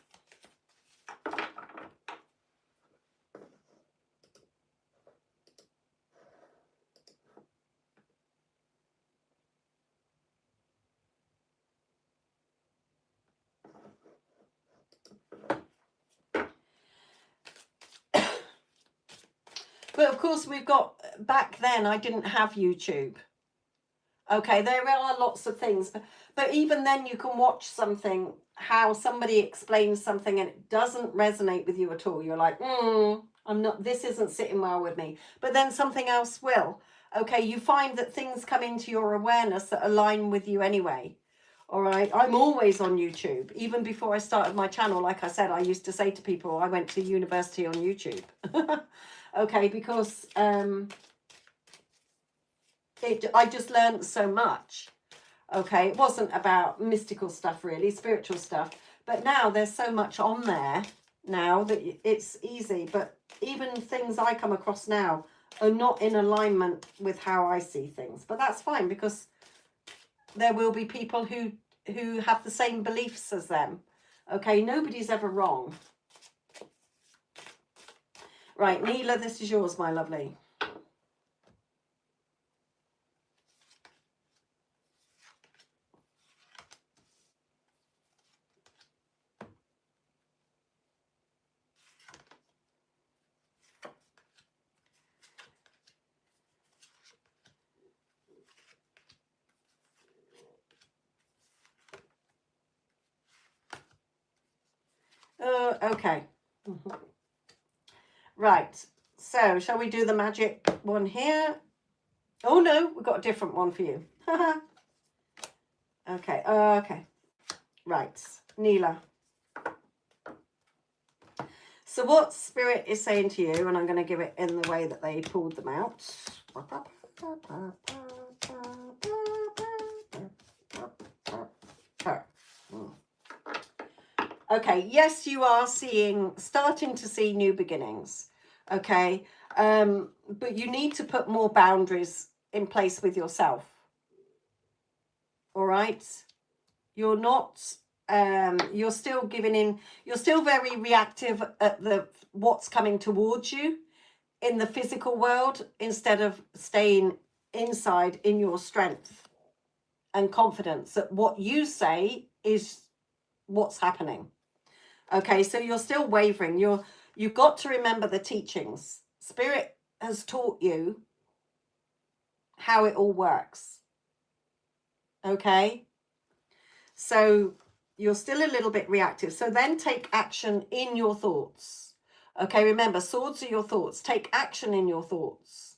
But of course, we've got, back then, I didn't have YouTube. Okay, there are lots of things. But even then, you can watch something, how somebody explains something and it doesn't resonate with you at all. You're like, this isn't sitting well with me. But then something else will. Okay, you find that things come into your awareness that align with you anyway. All right, I'm always on YouTube. Even before I started my channel, like I said, I used to say to people, I went to university on YouTube. Okay, because I just learned so much. Okay, it wasn't about mystical stuff really, spiritual stuff. But now there's so much on there now that it's easy. But even things I come across now are not in alignment with how I see things. But that's fine, because there will be people who have the same beliefs as them. Okay, nobody's ever wrong. Right, Neela, this is yours, my lovely. Okay. Right, so shall we do the magic one here? Oh no, we've got a different one for you. Okay, okay. Right, Neela. So what Spirit is saying to you, and I'm going to give it in the way that they pulled them out. Okay, yes, you are starting to see new beginnings. Okay, but you need to put more boundaries in place with yourself. All right, you're not. You're still giving in. You're still very reactive at what's coming towards you in the physical world, instead of staying inside in your strength and confidence that what you say is what's happening. Okay, so you're still wavering. You've got to remember the teachings. Spirit has taught you how it all works. Okay, so you're still a little bit reactive. So then take action in your thoughts. Okay, remember, swords are your thoughts. Take action in your thoughts.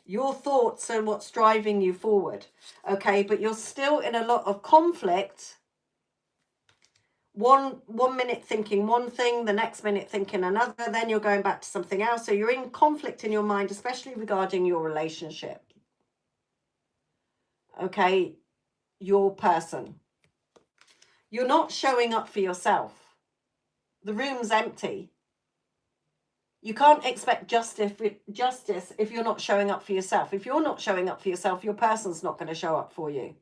Your thoughts are what's driving you forward. Okay, but you're still in a lot of conflict. One minute thinking one thing, the next minute thinking another, then you're going back to something else. So you're in conflict in your mind, especially regarding your relationship. Okay, your person. You're not showing up for yourself. The room's empty. You can't expect justice if you're not showing up for yourself. If you're not showing up for yourself, your person's not going to show up for you.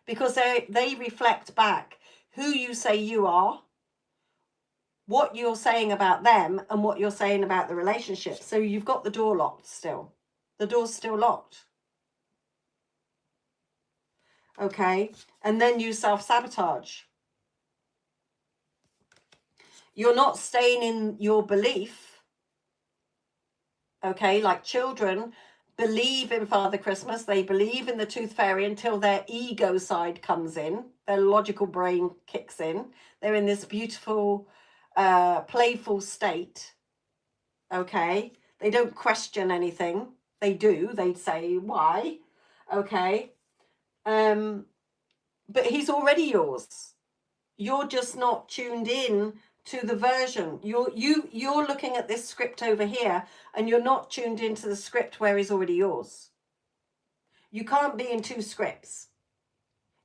Because they reflect back who you say you are, what you're saying about them, and what you're saying about the relationship. So you've got the door locked still. The door's still locked. Okay? And then you self-sabotage. You're not staying in your belief. Okay? Like children believe in Father Christmas. They believe in the Tooth Fairy until their ego side comes in. Their logical brain kicks in. They're in this beautiful, playful state. Okay? They don't question anything. They do. They say, why? Okay? But he's already yours. You're just not tuned in to the version. You're looking at this script over here, and you're not tuned into the script where he's already yours. You can't be in two scripts.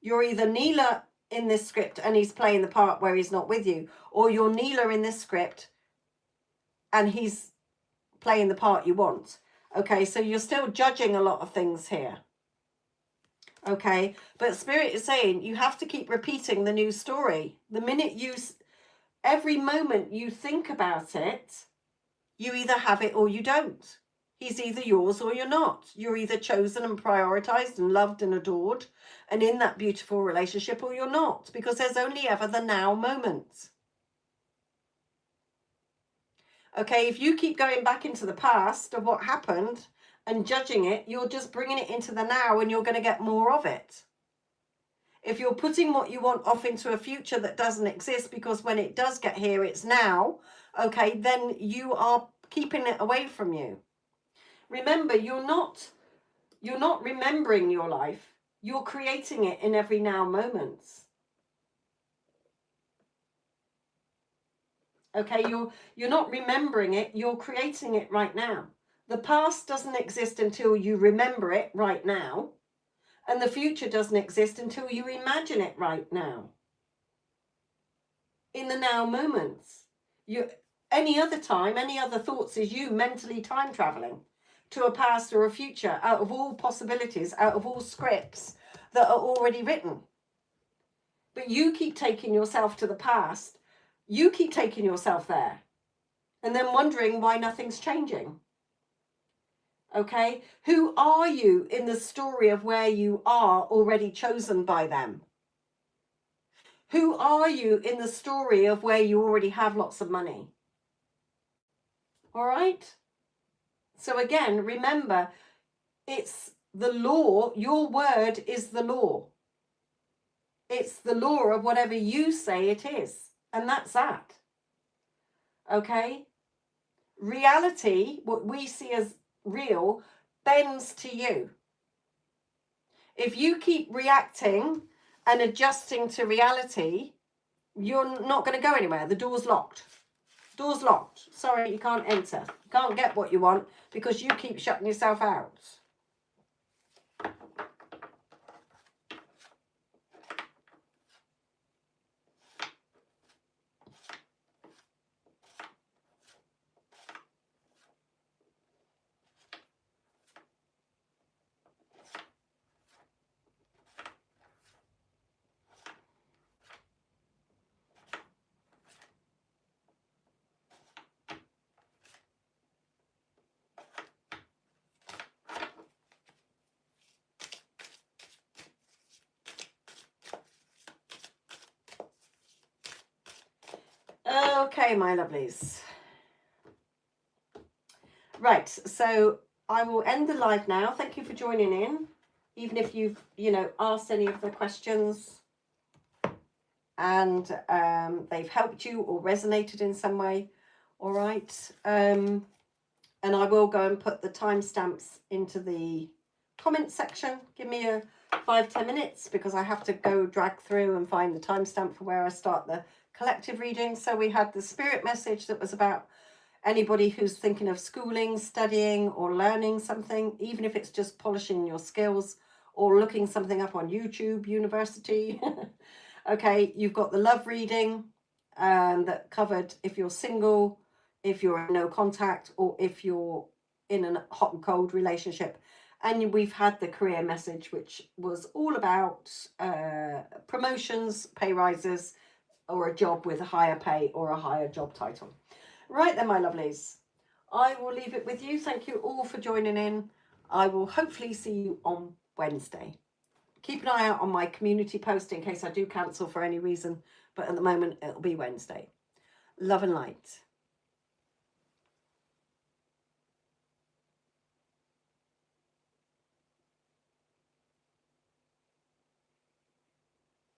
You're either Neela in this script and he's playing the part where he's not with you, or you're Neela in this script and he's playing the part you want. Okay, so you're still judging a lot of things here. Okay, but Spirit is saying you have to keep repeating the new story. The minute every moment you think about it, you either have it or you don't. He's either yours or you're not. You're either chosen and prioritized and loved and adored and in that beautiful relationship, or you're not, because there's only ever the now moment. Okay, if you keep going back into the past of what happened and judging it, you're just bringing it into the now, and you're going to get more of it. If you're putting what you want off into a future that doesn't exist, because when it does get here, it's now, okay, then you are keeping it away from you. Remember, you're not remembering your life. You're creating it in every now moment. Okay, you're not remembering it, you're creating it right now. The past doesn't exist until you remember it right now. And the future doesn't exist until you imagine it right now. In the now moments. Any other time, any other thoughts is you mentally time traveling to a past or a future, out of all possibilities, out of all scripts, that are already written. But you keep taking yourself to the past. You keep taking yourself there and then wondering why nothing's changing. Okay? Who are you in the story of where you are already chosen by them? Who are you in the story of where you already have lots of money? All right? So again, remember, it's the law. Your word is the law. It's the law of whatever you say it is. And that's that. Okay? Reality, what we see as real, bends to you. If you keep reacting and adjusting to reality, you're not going to go anywhere. The door's locked. Door's locked. Sorry, you can't enter. You can't get what you want because you keep shutting yourself out. Okay, my lovelies. Right, so I will end the live now. Thank you for joining in. Even if you've, asked any of the questions and they've helped you or resonated in some way. All right. And I will go and put the timestamps into the comment section. Give me a 5-10 minutes because I have to go drag through and find the timestamp for where I start the collective reading. So we had the spirit message that was about anybody who's thinking of schooling, studying or learning something, even if it's just polishing your skills or looking something up on YouTube University. Okay, you've got the love reading that covered if you're single, if you're in no contact, or if you're in a hot and cold relationship. And we've had the career message, which was all about promotions, pay rises, or a job with a higher pay or a higher job title. Right then, my lovelies, I will leave it with you. Thank you all for joining in. I will hopefully see you on Wednesday. Keep an eye out on my community post in case I do cancel for any reason, but at the moment it'll be Wednesday. Love and light.